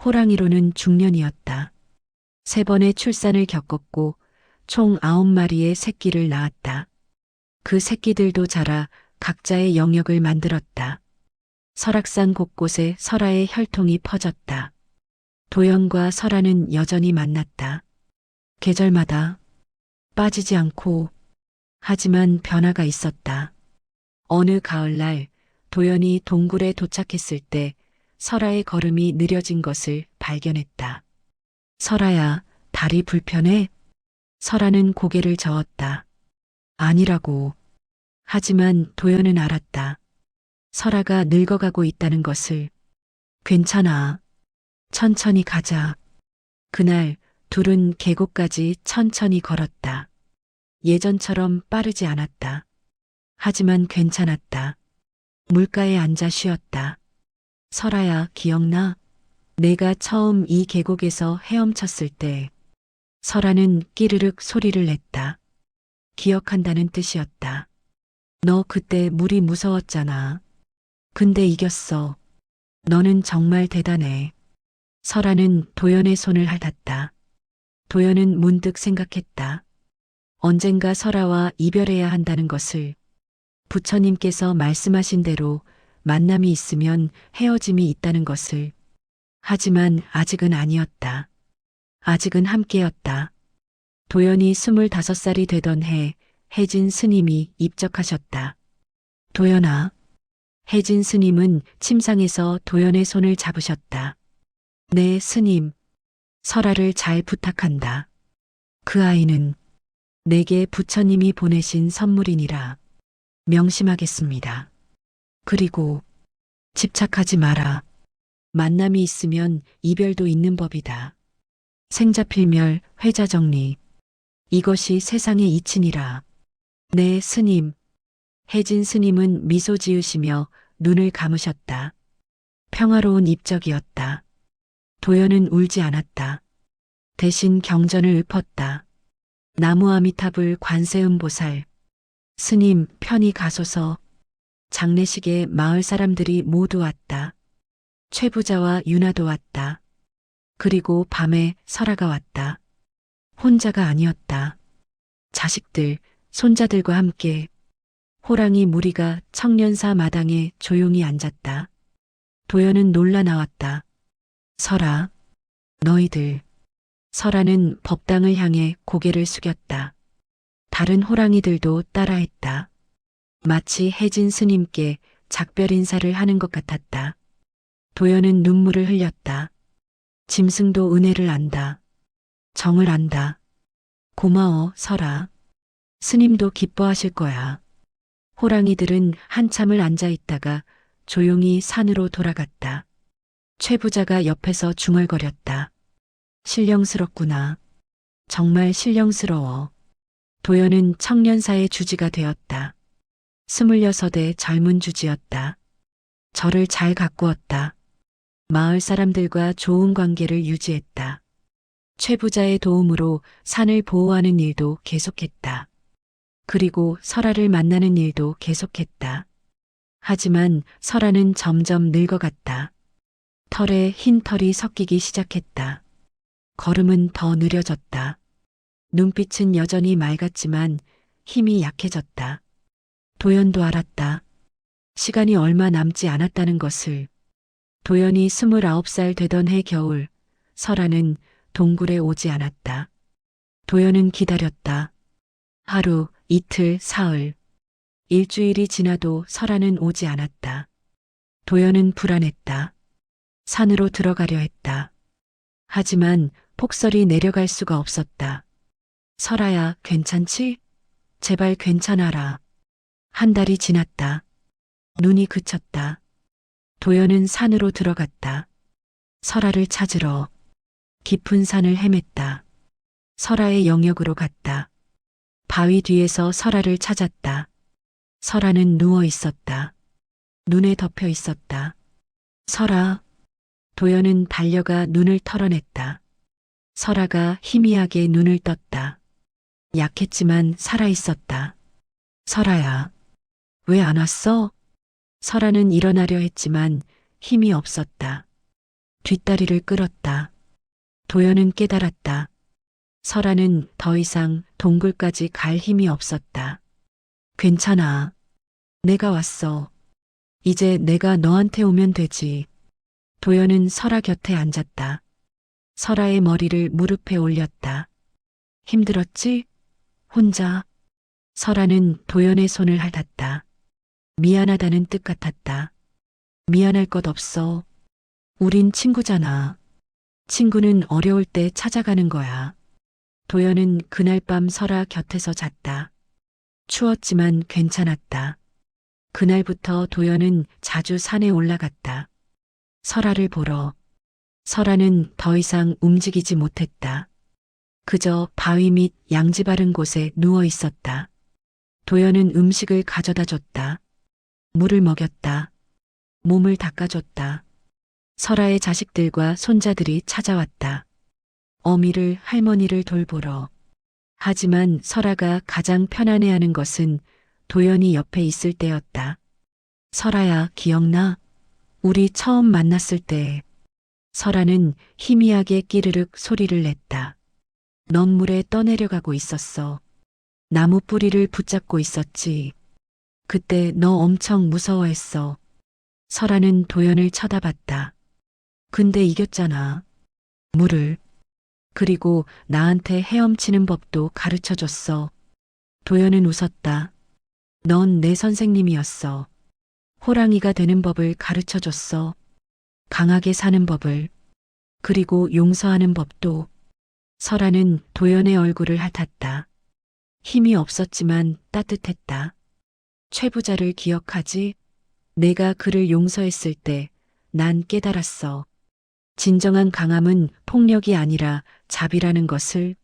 호랑이로는 중년이었다. 3번의 출산을 겪었고 총 9마리의 새끼를 낳았다. 그 새끼들도 자라 각자의 영역을 만들었다. 설악산 곳곳에 설아의 혈통이 퍼졌다. 도연과 설아는 여전히 만났다. 계절마다 빠지지 않고. 하지만 변화가 있었다. 어느 가을날 도연이 동굴에 도착했을 때 설아의 걸음이 느려진 것을 발견했다. 설아야, 다리 불편해? 설아는 고개를 저었다. 아니라고. 하지만 도연은 알았다. 설아가 늙어가고 있다는 것을. 괜찮아. 천천히 가자. 그날 둘은 계곡까지 천천히 걸었다. 예전처럼 빠르지 않았다. 하지만 괜찮았다. 물가에 앉아 쉬었다. 설아야, 기억나? 내가 처음 이 계곡에서 헤엄쳤을 때. 설아는 끼르륵 소리를 냈다. 기억한다는 뜻이었다. 너 그때 물이 무서웠잖아. 근데 이겼어. 너는 정말 대단해. 설아는 도연의 손을 핥았다. 도연은 문득 생각했다. 언젠가 설아와 이별해야 한다는 것을. 부처님께서 말씀하신 대로 만남이 있으면 헤어짐이 있다는 것을. 하지만 아직은 아니었다. 아직은 함께였다. 도연이 25살이 되던 해 혜진 스님이 입적하셨다. 도연아. 혜진 스님은 침상에서 도연의 손을 잡으셨다. 네, 스님. 설아를 잘 부탁한다. 그 아이는 내게 부처님이 보내신 선물이니라. 명심하겠습니다. 그리고 집착하지 마라. 만남이 있으면 이별도 있는 법이다. 생자필멸, 회자정리. 이것이 세상의 이치니라. 네, 스님. 혜진 스님은 미소 지으시며 눈을 감으셨다. 평화로운 입적이었다. 도연은 울지 않았다. 대신 경전을 읊었다. 나무 아미타불 관세음보살. 스님, 편히 가소서. 장례식에 마을 사람들이 모두 왔다. 최 부자와 윤아도 왔다. 그리고 밤에 설아가 왔다. 혼자가 아니었다. 자식들, 손자들과 함께 호랑이 무리가 청년사 마당에 조용히 앉았다. 도연은 놀라 나왔다. 설아, 너희들. 설아는 법당을 향해 고개를 숙였다. 다른 호랑이들도 따라했다. 마치 해진 스님께 작별 인사를 하는 것 같았다. 도연은 눈물을 흘렸다. 짐승도 은혜를 안다. 정을 안다. 고마워, 설아. 스님도 기뻐하실 거야. 호랑이들은 한참을 앉아 있다가 조용히 산으로 돌아갔다. 최 부자가 옆에서 중얼거렸다. 신령스럽구나. 정말 신령스러워. 도연은 청년사의 주지가 되었다. 26의 젊은 주지였다. 절을 잘 가꾸었다. 마을 사람들과 좋은 관계를 유지했다. 최 부자의 도움으로 산을 보호하는 일도 계속했다. 그리고 설아를 만나는 일도 계속했다. 하지만 설아는 점점 늙어갔다. 털에 흰 털이 섞이기 시작했다. 걸음은 더 느려졌다. 눈빛은 여전히 맑았지만 힘이 약해졌다. 도연도 알았다. 시간이 얼마 남지 않았다는 것을. 도연이 29살 되던 해 겨울, 설아는 동굴에 오지 않았다. 도연은 기다렸다. 하루, 이틀, 사흘, 일주일이 지나도 설아는 오지 않았다. 도연은 불안했다. 산으로 들어가려 했다. 하지만 폭설이 내려갈 수가 없었다. 설아야, 괜찮지? 제발 괜찮아라. 한 달이 지났다. 눈이 그쳤다. 도연은 산으로 들어갔다. 설아를 찾으러 깊은 산을 헤맸다. 설아의 영역으로 갔다. 바위 뒤에서 설아를 찾았다. 설아는 누워 있었다. 눈에 덮여 있었다. 설아. 도연은 달려가 눈을 털어냈다. 설아가 희미하게 눈을 떴다. 약했지만 살아 있었다. 설아야. 왜 안 왔어? 설아는 일어나려 했지만 힘이 없었다. 뒷다리를 끌었다. 도연은 깨달았다. 설아는 더 이상 동굴까지 갈 힘이 없었다. 괜찮아. 내가 왔어. 이제 내가 너한테 오면 되지. 도연은 설아 곁에 앉았다. 설아의 머리를 무릎에 올렸다. 힘들었지? 혼자. 설아는 도연의 손을 핥았다. 미안하다는 뜻 같았다. 미안할 것 없어. 우린 친구잖아. 친구는 어려울 때 찾아가는 거야. 도연은 그날 밤 설아 곁에서 잤다. 추웠지만 괜찮았다. 그날부터 도연은 자주 산에 올라갔다. 설아를 보러. 설아는 더 이상 움직이지 못했다. 그저 바위 밑 양지 바른 곳에 누워 있었다. 도연은 음식을 가져다 줬다. 물을 먹였다. 몸을 닦아줬다. 설아의 자식들과 손자들이 찾아왔다. 어미를 할머니를 돌보러. 하지만 설아가 가장 편안해하는 것은 도연이 옆에 있을 때였다. 설아야, 기억나? 우리 처음 만났을 때. 설아는 희미하게 끼르륵 소리를 냈다. 넌 물에 떠내려가고 있었어. 나무 뿌리를 붙잡고 있었지. 그때 너 엄청 무서워했어. 설아는 도연을 쳐다봤다. 근데 이겼잖아. 물을. 그리고 나한테 헤엄치는 법도 가르쳐줬어. 도연은 웃었다. 넌 내 선생님이었어. 호랑이가 되는 법을 가르쳐줬어. 강하게 사는 법을. 그리고 용서하는 법도. 설아는 도연의 얼굴을 핥았다. 힘이 없었지만 따뜻했다. 최 부자를 기억하지? 내가 그를 용서했을 때 난 깨달았어. 진정한 강함은 폭력이 아니라 자비라는 것을.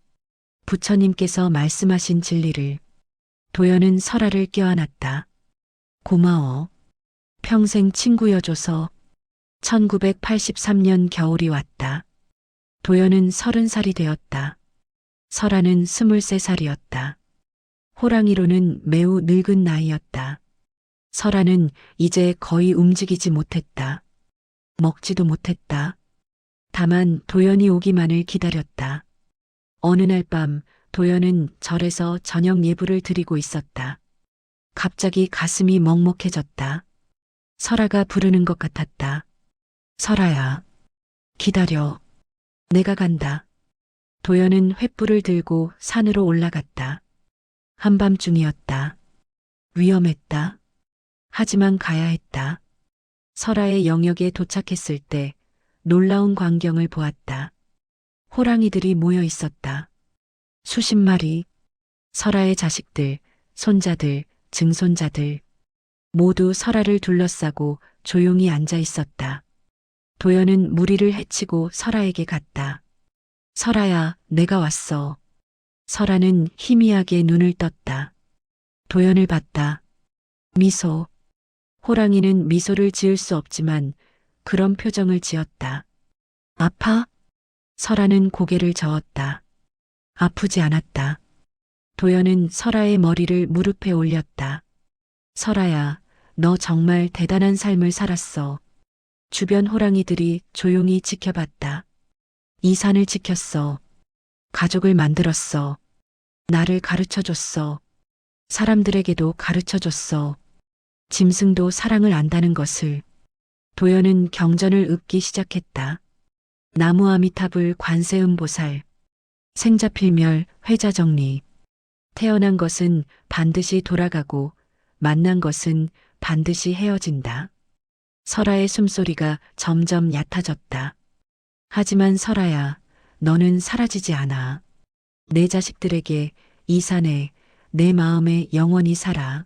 부처님께서 말씀하신 진리를. 도연은 설아를 껴안았다. 고마워. 평생 친구여줘서. 1983년 겨울이 왔다. 도연은 30살이 되었다. 설아는 23살이었다. 호랑이로는 매우 늙은 나이였다. 설아는 이제 거의 움직이지 못했다. 먹지도 못했다. 다만 도연이 오기만을 기다렸다. 어느 날 밤 도연은 절에서 저녁 예불을 드리고 있었다. 갑자기 가슴이 먹먹해졌다. 설아가 부르는 것 같았다. 설아야, 기다려. 내가 간다. 도연은 횃불을 들고 산으로 올라갔다. 한밤중이었다. 위험했다. 하지만 가야 했다. 설아의 영역에 도착했을 때 놀라운 광경을 보았다. 호랑이들이 모여 있었다. 수십 마리. 설아의 자식들, 손자들, 증손자들. 모두 설아를 둘러싸고 조용히 앉아 있었다. 도연은 무리를 헤치고 설아에게 갔다. 설아야, 내가 왔어. 설아는 희미하게 눈을 떴다. 도연을 봤다. 미소. 호랑이는 미소를 지을 수 없지만 그런 표정을 지었다. 아파? 설아는 고개를 저었다. 아프지 않았다. 도연은 설아의 머리를 무릎에 올렸다. 설아야, 너 정말 대단한 삶을 살았어. 주변 호랑이들이 조용히 지켜봤다. 이 산을 지켰어. 가족을 만들었어. 나를 가르쳐줬어. 사람들에게도 가르쳐줬어. 짐승도 사랑을 안다는 것을. 도연은 경전을 읊기 시작했다. 나무 아미타불 관세음보살. 생자필멸 회자정리. 태어난 것은 반드시 돌아가고 만난 것은 반드시 헤어진다. 설아의 숨소리가 점점 얕아졌다. 하지만 설아야, 너는 사라지지 않아. 내 자식들에게 이 산에 내 마음에 영원히 살아.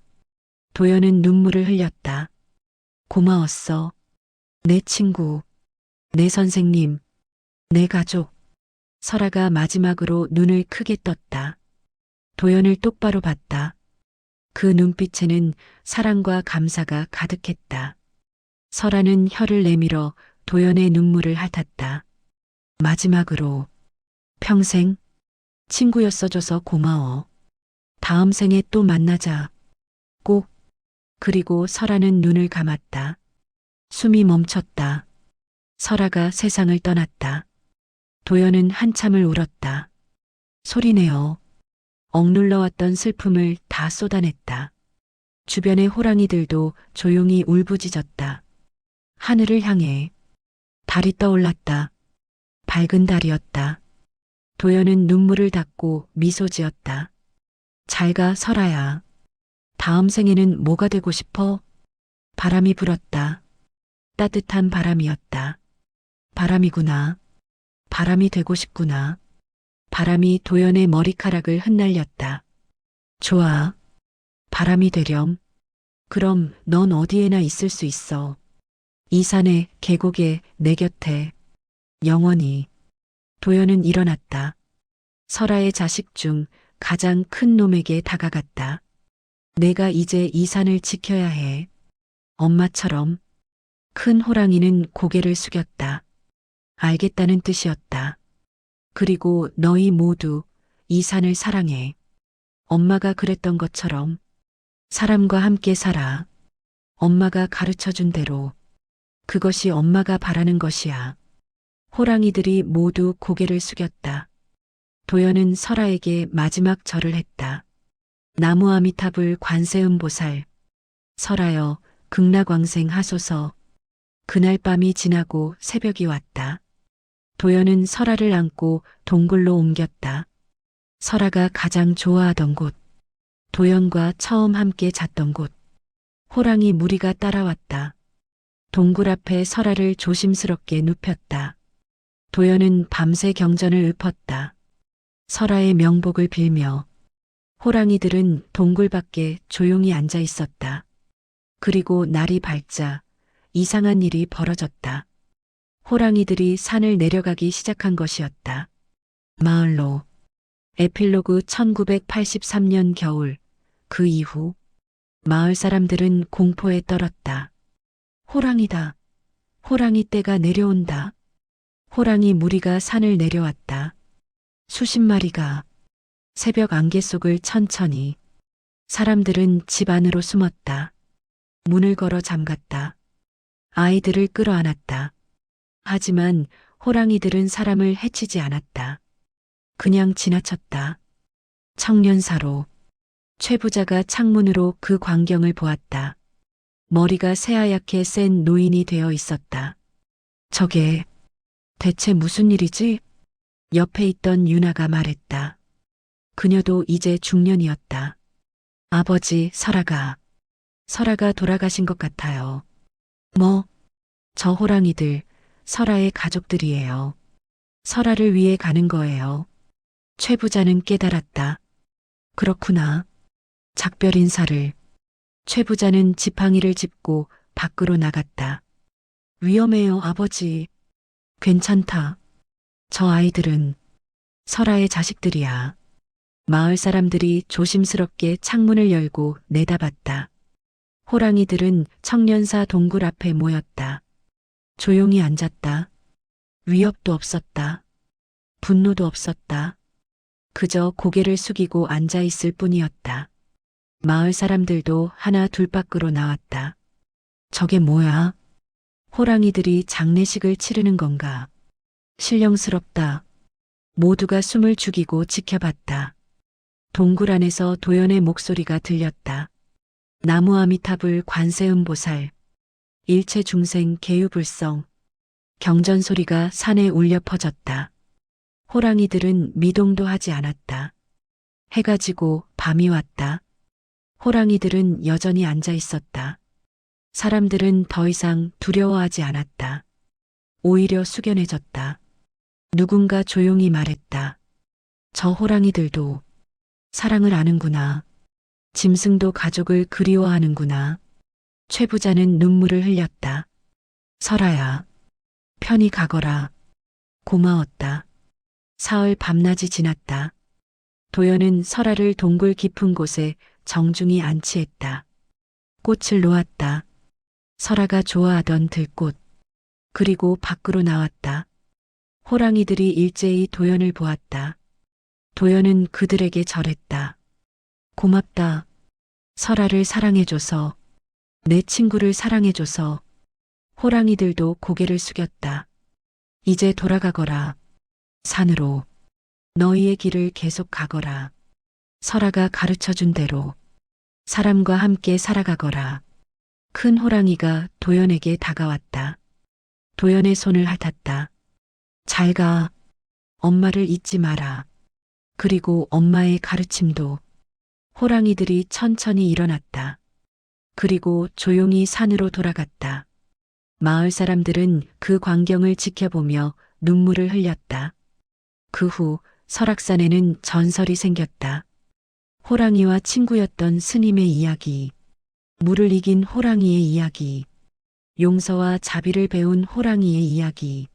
도연은 눈물을 흘렸다. 고마웠어. 내 친구, 내 선생님, 내 가족. 설아가 마지막으로 눈을 크게 떴다. 도연을 똑바로 봤다. 그 눈빛에는 사랑과 감사가 가득했다. 설아는 혀를 내밀어 도연의 눈물을 핥았다. 마지막으로 평생 친구였어줘서 고마워. 다음 생에 또 만나자. 꼭. 그리고 설아는 눈을 감았다. 숨이 멈췄다. 설아가 세상을 떠났다. 도연은 한참을 울었다. 소리내어. 억눌러왔던 슬픔을 다 쏟아냈다. 주변의 호랑이들도 조용히 울부짖었다. 하늘을 향해 달이 떠올랐다. 밝은 달이었다. 도연은 눈물을 닦고 미소 지었다. 잘 가, 설아야. 다음 생에는 뭐가 되고 싶어? 바람이 불었다. 따뜻한 바람이었다. 바람이구나. 바람이 되고 싶구나. 바람이 도연의 머리카락을 흩날렸다. 좋아. 바람이 되렴. 그럼 넌 어디에나 있을 수 있어. 이 산에, 계곡에, 내 곁에. 영원히. 도연은 일어났다. 설아의 자식 중 가장 큰 놈에게 다가갔다. 내가 이제 이 산을 지켜야 해. 엄마처럼. 큰 호랑이는 고개를 숙였다. 알겠다는 뜻이었다. 그리고 너희 모두 이 산을 사랑해. 엄마가 그랬던 것처럼 사람과 함께 살아. 엄마가 가르쳐준 대로. 그것이 엄마가 바라는 것이야. 호랑이들이 모두 고개를 숙였다. 도연은 설아에게 마지막 절을 했다. 나무 아미타불 관세음보살. 설아여, 극락왕생 하소서. 그날 밤이 지나고 새벽이 왔다. 도연은 설아를 안고 동굴로 옮겼다. 설아가 가장 좋아하던 곳. 도연과 처음 함께 잤던 곳. 호랑이 무리가 따라왔다. 동굴 앞에 설아를 조심스럽게 눕혔다. 도연은 밤새 경전을 읊었다. 설아의 명복을 빌며. 호랑이들은 동굴 밖에 조용히 앉아 있었다. 그리고 날이 밝자 이상한 일이 벌어졌다. 호랑이들이 산을 내려가기 시작한 것이었다. 마을로. 에필로그 1983년 겨울. 그 이후 마을 사람들은 공포에 떨었다. 호랑이다. 호랑이 떼가 내려온다. 호랑이 무리가 산을 내려왔다. 수십 마리가. 새벽 안개 속을 천천히. 사람들은 집 안으로 숨었다. 문을 걸어 잠갔다. 아이들을 끌어안았다. 하지만 호랑이들은 사람을 해치지 않았다. 그냥 지나쳤다. 청년사로. 최 부자가 창문으로 그 광경을 보았다. 머리가 새하얗게 센 노인이 되어 있었다. 저게 대체 무슨 일이지? 옆에 있던 유나가 말했다. 그녀도 이제 중년이었다. 아버지, 설아가 돌아가신 것 같아요. 뭐? 저 호랑이들, 설아의 가족들이에요. 설아를 위해 가는 거예요. 최 부자는 깨달았다. 그렇구나. 작별 인사를. 최 부자는 지팡이를 짚고 밖으로 나갔다. 위험해요, 아버지. 괜찮다. 저 아이들은 설아의 자식들이야. 마을 사람들이 조심스럽게 창문을 열고 내다봤다. 호랑이들은 청년사 동굴 앞에 모였다. 조용히 앉았다. 위협도 없었다. 분노도 없었다. 그저 고개를 숙이고 앉아 있을 뿐이었다. 마을 사람들도 하나 둘 밖으로 나왔다. 저게 뭐야? 호랑이들이 장례식을 치르는 건가? 신령스럽다. 모두가 숨을 죽이고 지켜봤다. 동굴 안에서 도연의 목소리가 들렸다. 나무 아미타불 관세음보살. 일체 중생 계유불성. 경전 소리가 산에 울려 퍼졌다. 호랑이들은 미동도 하지 않았다. 해가 지고 밤이 왔다. 호랑이들은 여전히 앉아 있었다. 사람들은 더 이상 두려워하지 않았다. 오히려 숙연해졌다. 누군가 조용히 말했다. 저 호랑이들도 사랑을 아는구나. 짐승도 가족을 그리워하는구나. 최 부자는 눈물을 흘렸다. 설아야, 편히 가거라. 고마웠다. 사흘 밤낮이 지났다. 도연은 설아를 동굴 깊은 곳에 정중히 안치했다. 꽃을 놓았다. 설아가 좋아하던 들꽃. 그리고 밖으로 나왔다. 호랑이들이 일제히 도연을 보았다. 도연은 그들에게 절했다. 고맙다. 설아를 사랑해줘서, 내 친구를 사랑해줘서. 호랑이들도 고개를 숙였다. 이제 돌아가거라. 산으로. 너희의 길을 계속 가거라. 설아가 가르쳐준 대로. 사람과 함께 살아가거라. 큰 호랑이가 도연에게 다가왔다. 도연의 손을 핥았다. 잘 가. 엄마를 잊지 마라. 그리고 엄마의 가르침도. 호랑이들이 천천히 일어났다. 그리고 조용히 산으로 돌아갔다. 마을 사람들은 그 광경을 지켜보며 눈물을 흘렸다. 그 후 설악산에는 전설이 생겼다. 호랑이와 친구였던 스님의 이야기. 물을 이긴 호랑이의 이야기. 용서와 자비를 배운 호랑이의 이야기.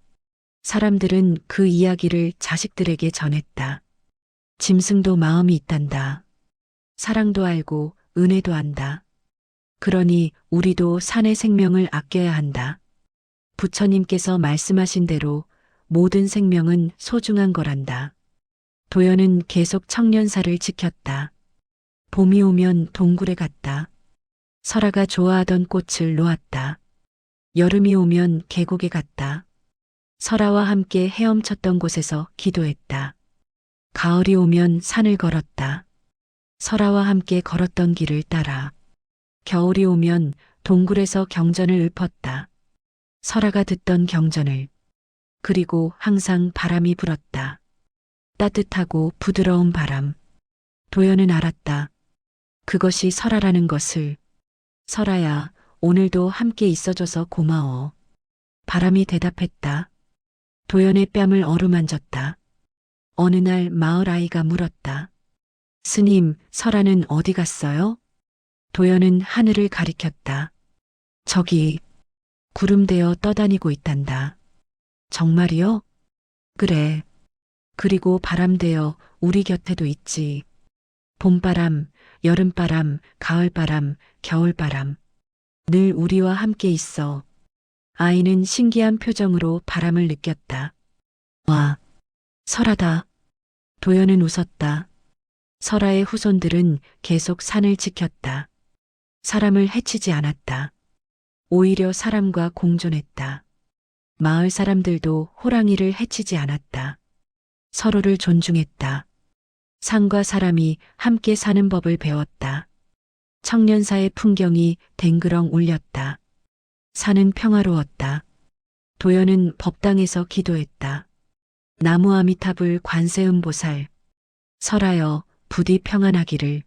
사람들은 그 이야기를 자식들에게 전했다. 짐승도 마음이 있단다. 사랑도 알고 은혜도 안다. 그러니 우리도 산의 생명을 아껴야 한다. 부처님께서 말씀하신 대로 모든 생명은 소중한 거란다. 도연은 계속 청년사를 지켰다. 봄이 오면 동굴에 갔다. 설아가 좋아하던 꽃을 놓았다. 여름이 오면 계곡에 갔다. 설아와 함께 헤엄쳤던 곳에서 기도했다. 가을이 오면 산을 걸었다. 설아와 함께 걸었던 길을 따라. 겨울이 오면 동굴에서 경전을 읊었다. 설아가 듣던 경전을. 그리고 항상 바람이 불었다. 따뜻하고 부드러운 바람. 도연은 알았다. 그것이 설아라는 것을. 설아야, 오늘도 함께 있어줘서 고마워. 바람이 대답했다. 도연의 뺨을 어루만졌다. 어느 날 마을 아이가 물었다. 스님, 설아는 어디 갔어요? 도연은 하늘을 가리켰다. 저기, 구름 되어 떠다니고 있단다. 정말이요? 그래. 그리고 바람 되어 우리 곁에도 있지. 봄바람, 여름바람, 가을바람, 겨울바람. 늘 우리와 함께 있어. 아이는 신기한 표정으로 바람을 느꼈다. 와, 설아다. 도연은 웃었다. 설아의 후손들은 계속 산을 지켰다. 사람을 해치지 않았다. 오히려 사람과 공존했다. 마을 사람들도 호랑이를 해치지 않았다. 서로를 존중했다. 산과 사람이 함께 사는 법을 배웠다. 청년사의 풍경이 댕그렁 울렸다. 산은 평화로웠다. 도연은 법당에서 기도했다. 나무 아미타불 관세음보살, 설하여 부디 평안하기를,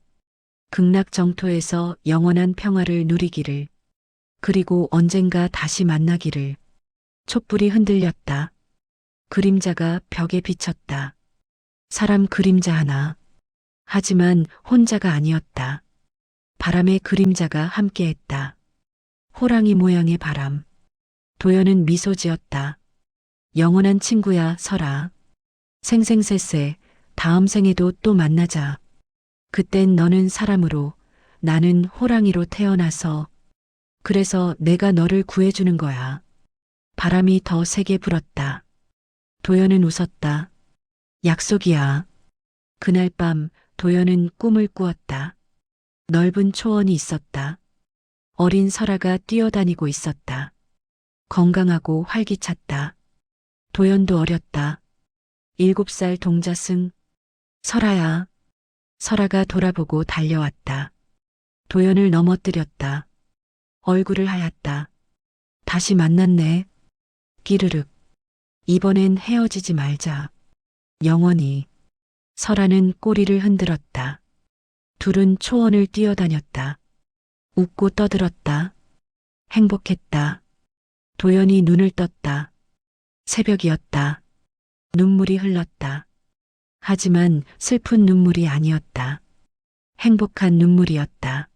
극락정토에서 영원한 평화를 누리기를, 그리고 언젠가 다시 만나기를. 촛불이 흔들렸다. 그림자가 벽에 비쳤다. 사람 그림자 하나. 하지만 혼자가 아니었다. 바람의 그림자가 함께했다. 호랑이 모양의 바람. 도연은 미소 지었다. 영원한 친구야, 설아. 생생세세, 다음 생에도 또 만나자. 그땐 너는 사람으로, 나는 호랑이로 태어나서, 그래서 내가 너를 구해주는 거야. 바람이 더 세게 불었다. 도연은 웃었다. 약속이야. 그날 밤 도연은 꿈을 꾸었다. 넓은 초원이 있었다. 어린 설아가 뛰어다니고 있었다. 건강하고 활기찼다. 도연도 어렸다. 7살 동자승. 설아야. 설아가 돌아보고 달려왔다. 도연을 넘어뜨렸다. 얼굴을 하였다. 다시 만났네. 끼르륵. 이번엔 헤어지지 말자. 영원히. 설아는 꼬리를 흔들었다. 둘은 초원을 뛰어다녔다. 웃고 떠들었다. 행복했다. 도연이 눈을 떴다. 새벽이었다. 눈물이 흘렀다. 하지만 슬픈 눈물이 아니었다. 행복한 눈물이었다.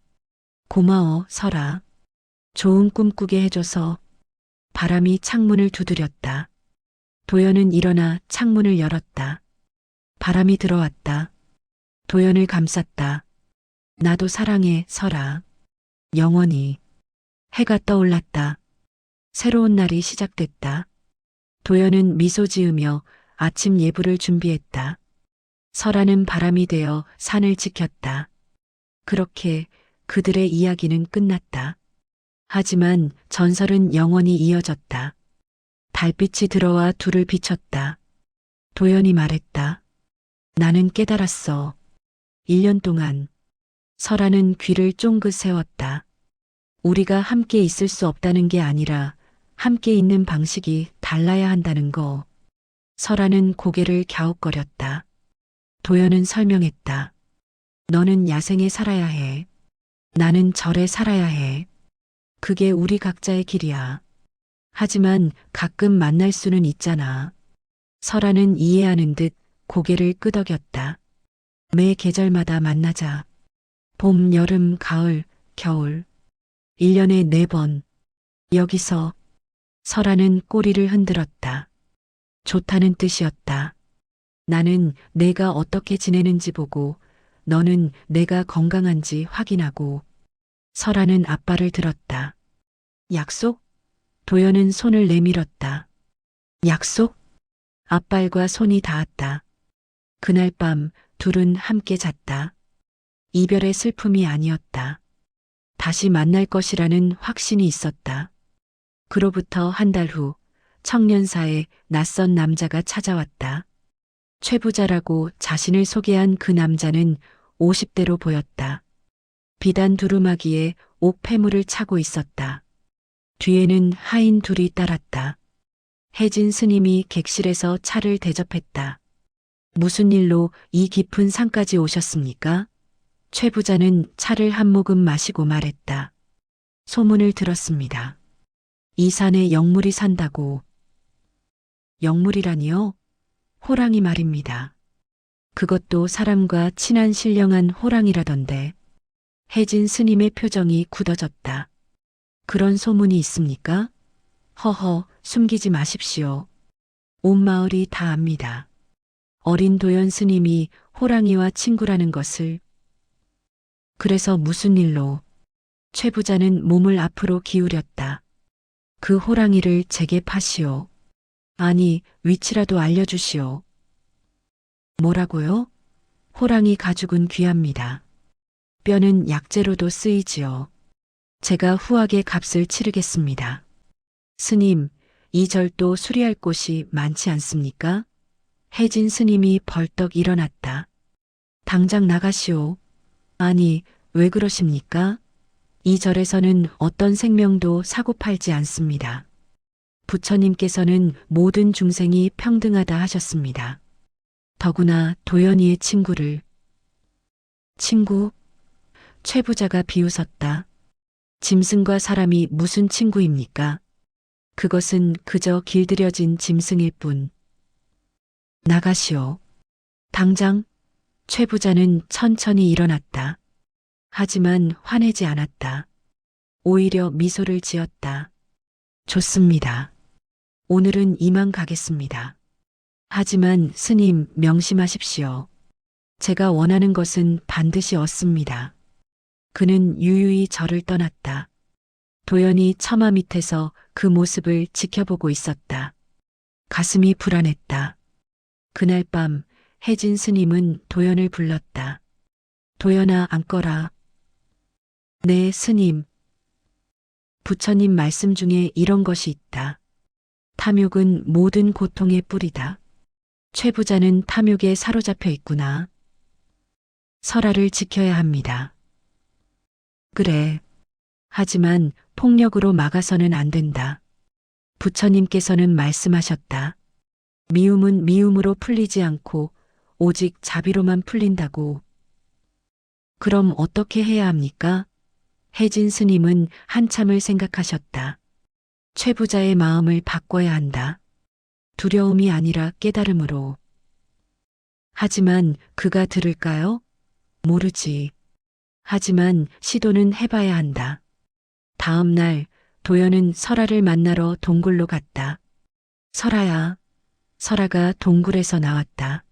고마워, 설아. 좋은 꿈 꾸게 해줘서. 바람이 창문을 두드렸다. 도연은 일어나 창문을 열었다. 바람이 들어왔다. 도연을 감쌌다. 나도 사랑해, 설아. 영원히. 해가 떠올랐다. 새로운 날이 시작됐다. 도연은 미소 지으며 아침 예불을 준비했다. 설아는 바람이 되어 산을 지켰다. 그렇게 그들의 이야기는 끝났다. 하지만 전설은 영원히 이어졌다. 달빛이 들어와 둘을 비췄다. 도연이 말했다. 나는 깨달았어. 1년 동안. 설아는 귀를 쫑긋 세웠다. 우리가 함께 있을 수 없다는 게 아니라 함께 있는 방식이 달라야 한다는 거. 설아는 고개를 갸웃거렸다. 도연은 설명했다. 너는 야생에 살아야 해. 나는 절에 살아야 해. 그게 우리 각자의 길이야. 하지만 가끔 만날 수는 있잖아. 설아는 이해하는 듯 고개를 끄덕였다. 매 계절마다 만나자. 봄, 여름, 가을, 겨울. 1년에 4번. 여기서. 설아는 꼬리를 흔들었다. 좋다는 뜻이었다. 나는 내가 어떻게 지내는지 보고 너는 내가 건강한지 확인하고. 설아는 아빠를 들었다. 약속? 도연은 손을 내밀었다. 약속? 앞발과 손이 닿았다. 그날 밤 둘은 함께 잤다. 이별의 슬픔이 아니었다. 다시 만날 것이라는 확신이 있었다. 그로부터 한 달 후 청년사에 낯선 남자가 찾아왔다. 최부자라고 자신을 소개한 그 남자는 50대로 보였다. 비단 두루마기에 옥 폐물을 차고 있었다. 뒤에는 하인 둘이 따랐다. 혜진 스님이 객실에서 차를 대접했다. 무슨 일로 이 깊은 산까지 오셨습니까? 최 부자는 차를 한 모금 마시고 말했다. 소문을 들었습니다. 이 산에 영물이 산다고. 영물이라니요? 호랑이 말입니다. 그것도 사람과 친한 신령한 호랑이라던데. 혜진 스님의 표정이 굳어졌다. 그런 소문이 있습니까? 허허, 숨기지 마십시오. 온 마을이 다 압니다. 어린 도연 스님이 호랑이와 친구라는 것을. 그래서 무슨 일로? 최 부자는 몸을 앞으로 기울였다. 그 호랑이를 제게 파시오. 아니, 위치라도 알려주시오. 뭐라고요? 호랑이 가죽은 귀합니다. 뼈는 약재로도 쓰이지요. 제가 후하게 값을 치르겠습니다. 스님, 이 절도 수리할 곳이 많지 않습니까? 혜진 스님이 벌떡 일어났다. 당장 나가시오. 아니, 왜 그러십니까? 이 절에서는 어떤 생명도 사고 팔지 않습니다. 부처님께서는 모든 중생이 평등하다 하셨습니다. 더구나 도연이의 친구를. 친구? 최 부자가 비웃었다. 짐승과 사람이 무슨 친구입니까? 그것은 그저 길들여진 짐승일 뿐. 나가시오. 당장. 최 부자는 천천히 일어났다. 하지만 화내지 않았다. 오히려 미소를 지었다. 좋습니다. 오늘은 이만 가겠습니다. 하지만 스님 명심하십시오. 제가 원하는 것은 반드시 얻습니다. 그는 유유히 절을 떠났다. 도연이 처마 밑에서 그 모습을 지켜보고 있었다. 가슴이 불안했다. 그날 밤 혜진 스님은 도연을 불렀다. 도연아, 앉거라. 네, 스님. 부처님 말씀 중에 이런 것이 있다. 탐욕은 모든 고통의 뿌리다. 최 부자는 탐욕에 사로잡혀 있구나. 설아를 지켜야 합니다. 그래. 하지만 폭력으로 막아서는 안 된다. 부처님께서는 말씀하셨다. 미움은 미움으로 풀리지 않고 오직 자비로만 풀린다고. 그럼 어떻게 해야 합니까? 혜진 스님은 한참을 생각하셨다. 최 부자의 마음을 바꿔야 한다. 두려움이 아니라 깨달음으로. 하지만 그가 들을까요? 모르지. 하지만 시도는 해봐야 한다. 다음 날 도연은 설아를 만나러 동굴로 갔다. 설아야. 설아가 동굴에서 나왔다.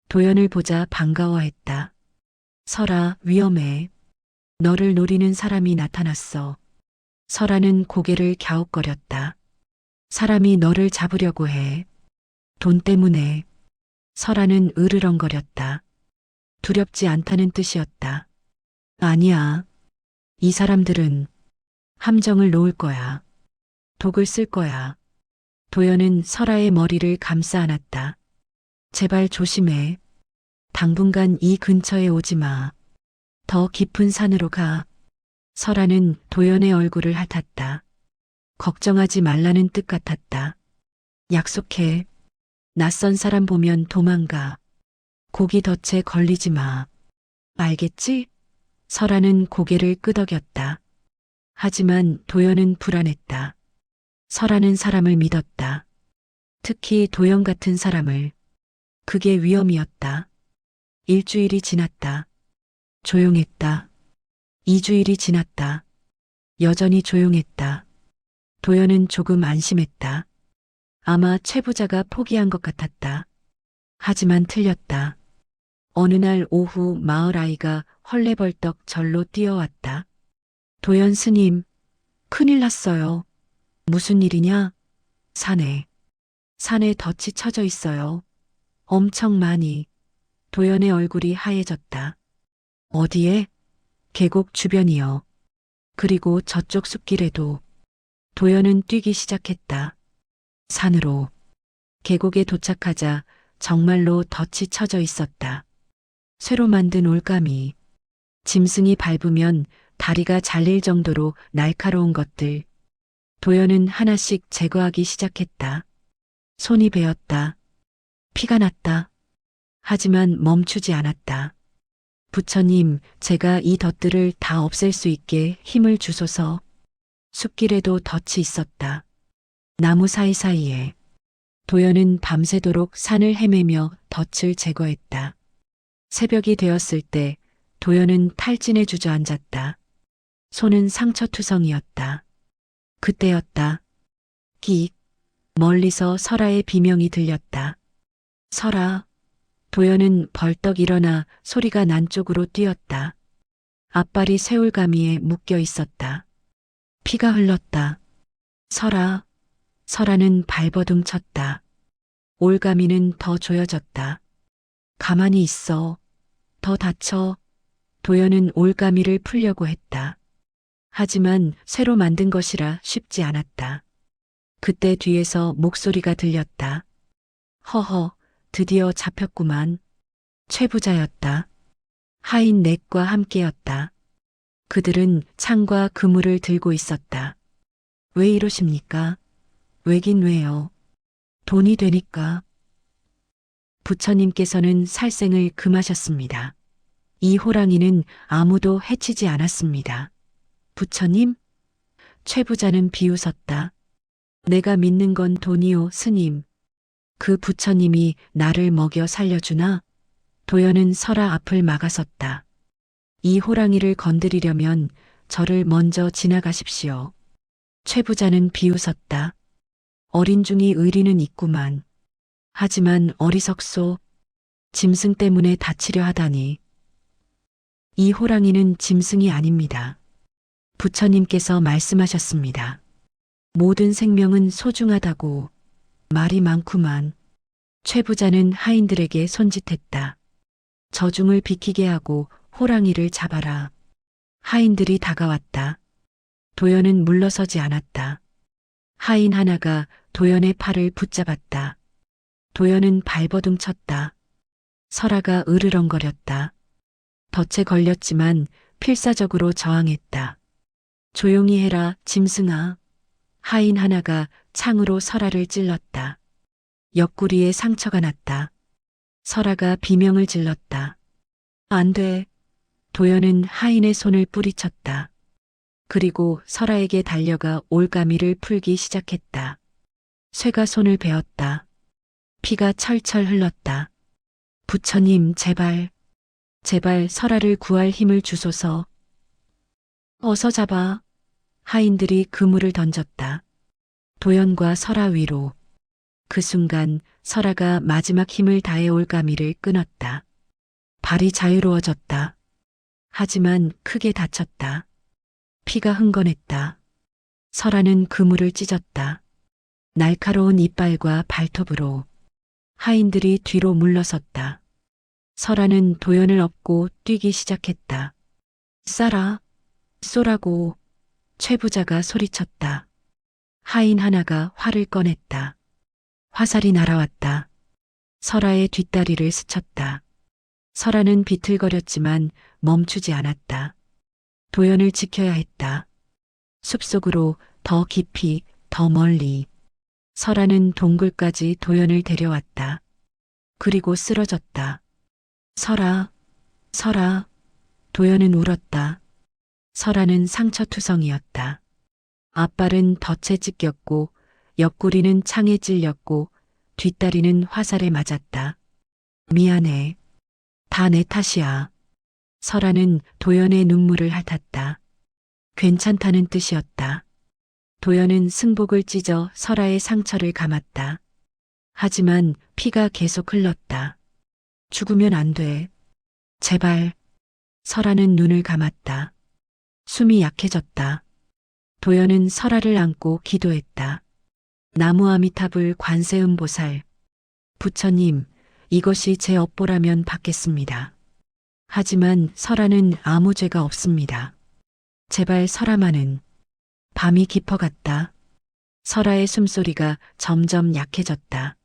도연을 보자 반가워했다. 설아, 위험해. 너를 노리는 사람이 나타났어. 설아는 고개를 갸웃거렸다. 사람이 너를 잡으려고 해. 돈 때문에. 설아는 으르렁거렸다. 두렵지 않다는 뜻이었다. 아니야. 이 사람들은 함정을 놓을 거야. 독을 쓸 거야. 도연은 설아의 머리를 감싸 안았다. 제발 조심해. 당분간 이 근처에 오지 마. 더 깊은 산으로 가. 설아는 도연의 얼굴을 핥았다. 걱정하지 말라는 뜻 같았다. 약속해. 낯선 사람 보면 도망가. 고기 덫에 걸리지 마. 알겠지? 설아는 고개를 끄덕였다. 하지만 도연은 불안했다. 설아는 사람을 믿었다. 특히 도연 같은 사람을. 그게 위험이었다. 일주일이 지났다. 조용했다. 2주일이 지났다. 여전히 조용했다. 도연은 조금 안심했다. 아마 최 부자가 포기한 것 같았다. 하지만 틀렸다. 어느 날 오후 마을 아이가 헐레벌떡 절로 뛰어왔다. 도연 스님, 큰일 났어요. 무슨 일이냐? 산에. 산에 덫이 쳐져 있어요. 엄청 많이. 도연의 얼굴이 하얘졌다. 어디에? 계곡 주변이요. 그리고 저쪽 숲길에도. 도연은 뛰기 시작했다. 산으로. 계곡에 도착하자 정말로 덫이 쳐져 있었다. 쇠로 만든 올가미. 짐승이 밟으면 다리가 잘릴 정도로 날카로운 것들. 도연은 하나씩 제거하기 시작했다. 손이 베었다. 피가 났다. 하지만 멈추지 않았다. 부처님, 제가 이 덫들을 다 없앨 수 있게 힘을 주소서. 숲길에도 덫이 있었다. 나무 사이사이에. 도연은 밤새도록 산을 헤매며 덫을 제거했다. 새벽이 되었을 때 도연은 탈진에 주저앉았다. 손은 상처투성이었다. 그때였다. 끽. 멀리서 설아의 비명이 들렸다. 설아. 도연은 벌떡 일어나 소리가 난 쪽으로 뛰었다. 앞발이 쇠올가미에 묶여 있었다. 피가 흘렀다. 설아. 설아는 발버둥 쳤다. 올가미는 더 조여졌다. 가만히 있어. 더 다쳐. 도연은 올가미를 풀려고 했다. 하지만 새로 만든 것이라 쉽지 않았다. 그때 뒤에서 목소리가 들렸다. 허허, 드디어 잡혔구만. 최부자였다. 하인 넷과 함께였다. 그들은 창과 그물을 들고 있었다. 왜 이러십니까? 왜긴 왜요? 돈이 되니까. 부처님께서는 살생을 금하셨습니다. 이 호랑이는 아무도 해치지 않았습니다. 부처님? 최부자는 비웃었다. 내가 믿는 건 돈이요, 스님. 그 부처님이 나를 먹여 살려주나? 도연은 설아 앞을 막아섰다. 이 호랑이를 건드리려면 저를 먼저 지나가십시오. 최부자는 비웃었다. 어린 중이 의리는 있구만. 하지만 어리석소. 짐승 때문에 다치려 하다니. 이 호랑이는 짐승이 아닙니다. 부처님께서 말씀하셨습니다. 모든 생명은 소중하다고. 말이 많구만. 최부자는 하인들에게 손짓했다. 저중을 비키게 하고 호랑이를 잡아라. 하인들이 다가왔다. 도연은 물러서지 않았다. 하인 하나가 도연의 팔을 붙잡았다. 도연은 발버둥 쳤다. 설아가 으르렁거렸다. 덫에 걸렸지만 필사적으로 저항했다. 조용히 해라, 짐승아. 하인 하나가 창으로 설아를 찔렀다. 옆구리에 상처가 났다. 설아가 비명을 질렀다. 안 돼. 도연은 하인의 손을 뿌리쳤다. 그리고 설아에게 달려가 올가미를 풀기 시작했다. 쇠가 손을 베었다. 피가 철철 흘렀다. 부처님, 제발, 제발 설아를 구할 힘을 주소서. 어서 잡아. 하인들이 그물을 던졌다. 도연과 설아 위로. 그 순간 설아가 마지막 힘을 다해 올가미를 끊었다. 발이 자유로워졌다. 하지만 크게 다쳤다. 피가 흥건했다. 설아는 그물을 찢었다. 날카로운 이빨과 발톱으로. 하인들이 뒤로 물러섰다. 설아는 도연을 업고 뛰기 시작했다. 쏴라, 쏘라고. 최부자가 소리쳤다. 하인 하나가 활을 꺼냈다. 화살이 날아왔다. 설아의 뒷다리를 스쳤다. 설아는 비틀거렸지만 멈추지 않았다. 도연을 지켜야 했다. 숲속으로 더 깊이, 더 멀리. 설아는 동굴까지 도연을 데려왔다. 그리고 쓰러졌다. 설아, 설아. 도연은 울었다. 설아는 상처투성이었다. 앞발은 덫에 찢겼고 옆구리는 창에 찔렸고 뒷다리는 화살에 맞았다. 미안해. 다 내 탓이야. 설아는 도연의 눈물을 핥았다. 괜찮다는 뜻이었다. 도연은 승복을 찢어 설아의 상처를 감았다. 하지만 피가 계속 흘렀다. 죽으면 안 돼. 제발. 설아는 눈을 감았다. 숨이 약해졌다. 도연은 설아를 안고 기도했다. 나무 아미타불 관세음보살. 부처님, 이것이 제 업보라면 받겠습니다. 하지만 설아는 아무 죄가 없습니다. 제발 설아만은. 밤이 깊어갔다. 설아의 숨소리가 점점 약해졌다.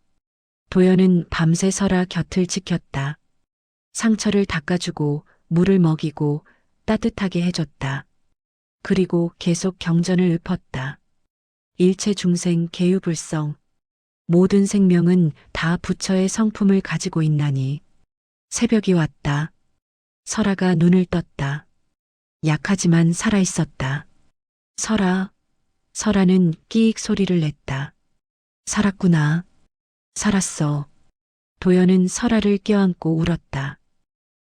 도연은 밤새 설아 곁을 지켰다. 상처를 닦아주고 물을 먹이고 따뜻하게 해줬다. 그리고 계속 경전을 읊었다. 일체 중생 계유불성. 모든 생명은 다 부처의 성품을 가지고 있나니. 새벽이 왔다. 설아가 눈을 떴다. 약하지만 살아있었다. 설아. 설아는 끼익 소리를 냈다. 살았구나. 살았어. 도연은 설아를 껴안고 울었다.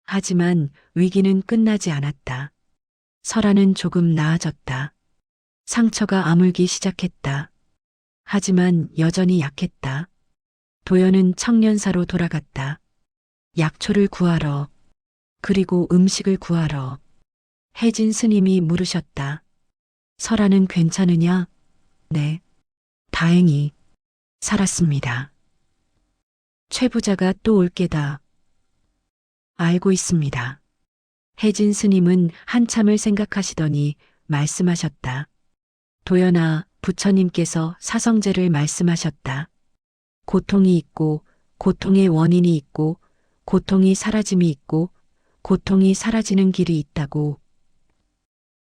하지만 위기는 끝나지 않았다. 설아는 조금 나아졌다. 상처가 아물기 시작했다. 하지만 여전히 약했다. 도연은 청년사로 돌아갔다. 약초를 구하러, 그리고 음식을 구하러. 혜진 스님이 물으셨다. 설아는 괜찮으냐? 네. 다행히 살았습니다. 최부자가 또 올 게다. 알고 있습니다. 혜진 스님은 한참을 생각하시더니 말씀하셨다. 도연아, 부처님께서 사성제를 말씀하셨다. 고통이 있고, 고통의 원인이 있고, 고통이 사라짐이 있고, 고통이 사라지는 길이 있다고.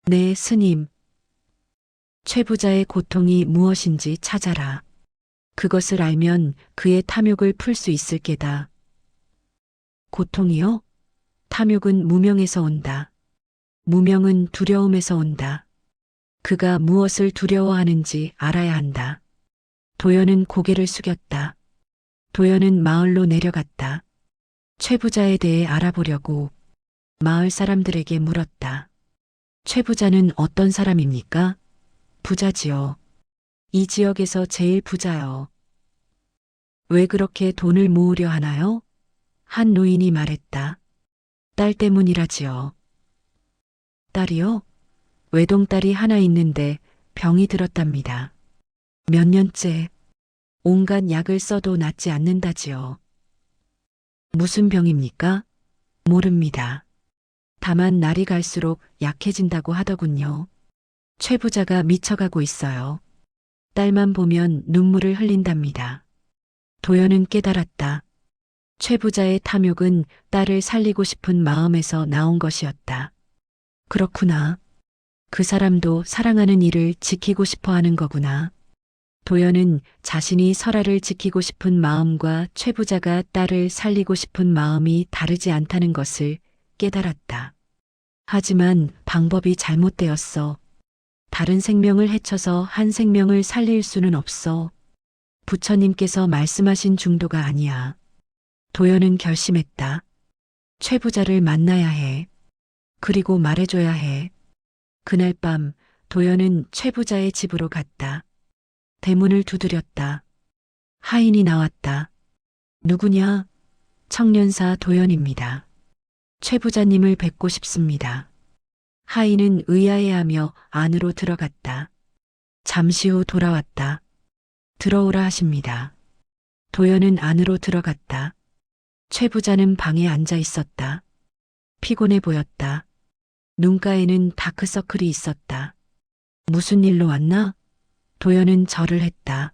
네, 스님. 최부자의 고통이 무엇인지 찾아라. 그것을 알면 그의 탐욕을 풀 수 있을 게다. 고통이요? 탐욕은 무명에서 온다. 무명은 두려움에서 온다. 그가 무엇을 두려워하는지 알아야 한다. 도연은 고개를 숙였다. 도연은 마을로 내려갔다. 최부자에 대해 알아보려고 마을 사람들에게 물었다. 최부자는 어떤 사람입니까? 부자지요. 이 지역에서 제일 부자요. 왜 그렇게 돈을 모으려 하나요? 한 노인이 말했다. 딸 때문이라지요. 딸이요? 외동딸이 하나 있는데 병이 들었답니다. 몇 년째 온갖 약을 써도 낫지 않는다지요. 무슨 병입니까? 모릅니다. 다만 날이 갈수록 약해진다고 하더군요. 최부자가 미쳐가고 있어요. 딸만 보면 눈물을 흘린답니다. 도연은 깨달았다. 최부자의 탐욕은 딸을 살리고 싶은 마음에서 나온 것이었다. 그렇구나. 그 사람도 사랑하는 이를 지키고 싶어 하는 거구나. 도연은 자신이 설아를 지키고 싶은 마음과 최부자가 딸을 살리고 싶은 마음이 다르지 않다는 것을 깨달았다. 하지만 방법이 잘못되었어. 다른 생명을 해쳐서 한 생명을 살릴 수는 없어. 부처님께서 말씀하신 중도가 아니야. 도연은 결심했다. 최부자를 만나야 해. 그리고 말해줘야 해. 그날 밤 도연은 최부자의 집으로 갔다. 대문을 두드렸다. 하인이 나왔다. 누구냐? 청년사 도연입니다. 최부자님을 뵙고 싶습니다. 하인은 의아해하며 안으로 들어갔다. 잠시 후 돌아왔다. 들어오라 하십니다. 도연은 안으로 들어갔다. 최부자는 방에 앉아 있었다. 피곤해 보였다. 눈가에는 다크서클이 있었다. 무슨 일로 왔나? 도연은 절을 했다.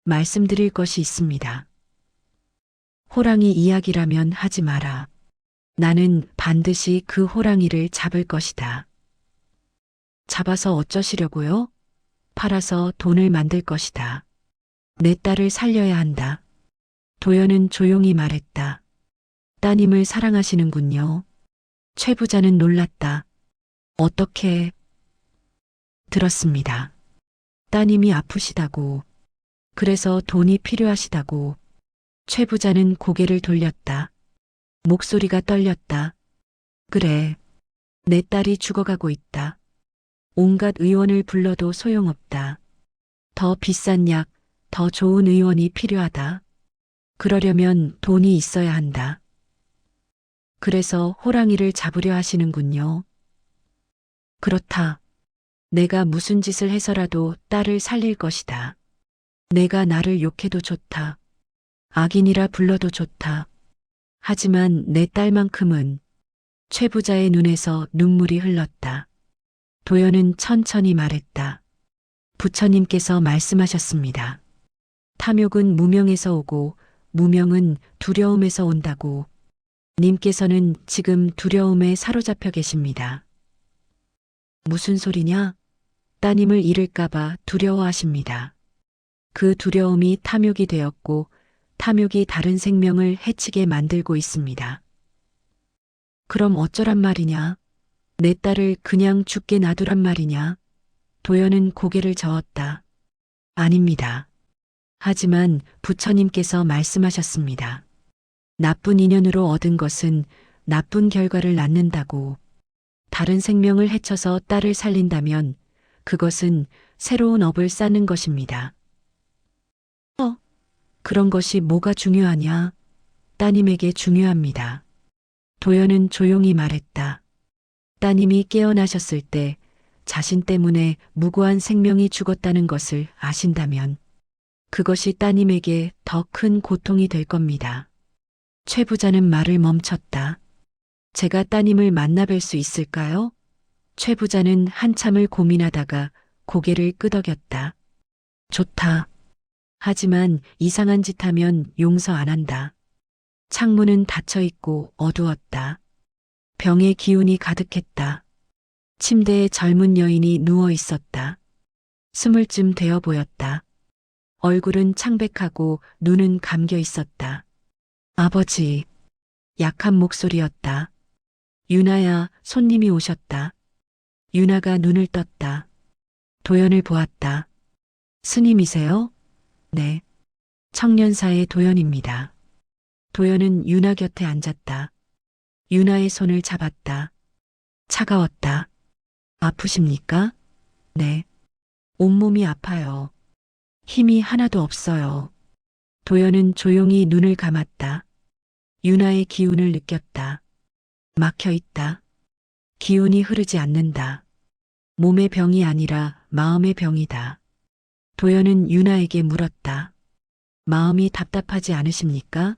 말씀드릴 것이 있습니다. 호랑이 이야기라면 하지 마라. 나는 반드시 그 호랑이를 잡을 것이다. 잡아서 어쩌시려고요? 팔아서 돈을 만들 것이다. 내 딸을 살려야 한다. 도연은 조용히 말했다. 따님을 사랑하시는군요. 최부자는 놀랐다. 어떻게? 들었습니다. 따님이 아프시다고. 그래서 돈이 필요하시다고. 최부자는 고개를 돌렸다. 목소리가 떨렸다. 그래. 내 딸이 죽어가고 있다. 온갖 의원을 불러도 소용없다. 더 비싼 약, 더 좋은 의원이 필요하다. 그러려면 돈이 있어야 한다. 그래서 호랑이를 잡으려 하시는군요. 그렇다. 내가 무슨 짓을 해서라도 딸을 살릴 것이다. 내가 나를 욕해도 좋다. 악인이라 불러도 좋다. 하지만 내 딸만큼은. 최부자의 눈에서 눈물이 흘렀다. 도연은 천천히 말했다. 부처님께서 말씀하셨습니다. 탐욕은 무명에서 오고 무명은 두려움에서 온다고. 님께서는 지금 두려움에 사로잡혀 계십니다. 무슨 소리냐? 따님을 잃을까봐 두려워하십니다. 그 두려움이 탐욕이 되었고 탐욕이 다른 생명을 해치게 만들고 있습니다. 그럼 어쩌란 말이냐? 내 딸을 그냥 죽게 놔두란 말이냐? 도연은 고개를 저었다. 아닙니다. 하지만 부처님께서 말씀하셨습니다. 나쁜 인연으로 얻은 것은 나쁜 결과를 낳는다고. 다른 생명을 해쳐서 딸을 살린다면 그것은 새로운 업을 쌓는 것입니다. 그런 것이 뭐가 중요하냐? 따님에게 중요합니다. 도연은 조용히 말했다. 따님이 깨어나셨을 때 자신 때문에 무고한 생명이 죽었다는 것을 아신다면 그것이 따님에게 더 큰 고통이 될 겁니다. 최부자는 말을 멈췄다. 제가 따님을 만나 뵐 수 있을까요? 최부자는 한참을 고민하다가 고개를 끄덕였다. 좋다. 하지만 이상한 짓 하면 용서 안 한다. 창문은 닫혀 있고 어두웠다. 병의 기운이 가득했다. 침대에 젊은 여인이 누워 있었다. 스물쯤 되어 보였다. 얼굴은 창백하고 눈은 감겨 있었다. 아버지. 약한 목소리였다. 유나야, 손님이 오셨다. 유나가 눈을 떴다. 도연을 보았다. 스님이세요? 네. 청년사의 도연입니다. 도연은 유나 곁에 앉았다. 유나의 손을 잡았다. 차가웠다. 아프십니까? 네. 온몸이 아파요. 힘이 하나도 없어요. 도연은 조용히 눈을 감았다. 유나의 기운을 느꼈다. 막혀 있다. 기운이 흐르지 않는다. 몸의 병이 아니라 마음의 병이다. 도연은 유나에게 물었다. 마음이 답답하지 않으십니까?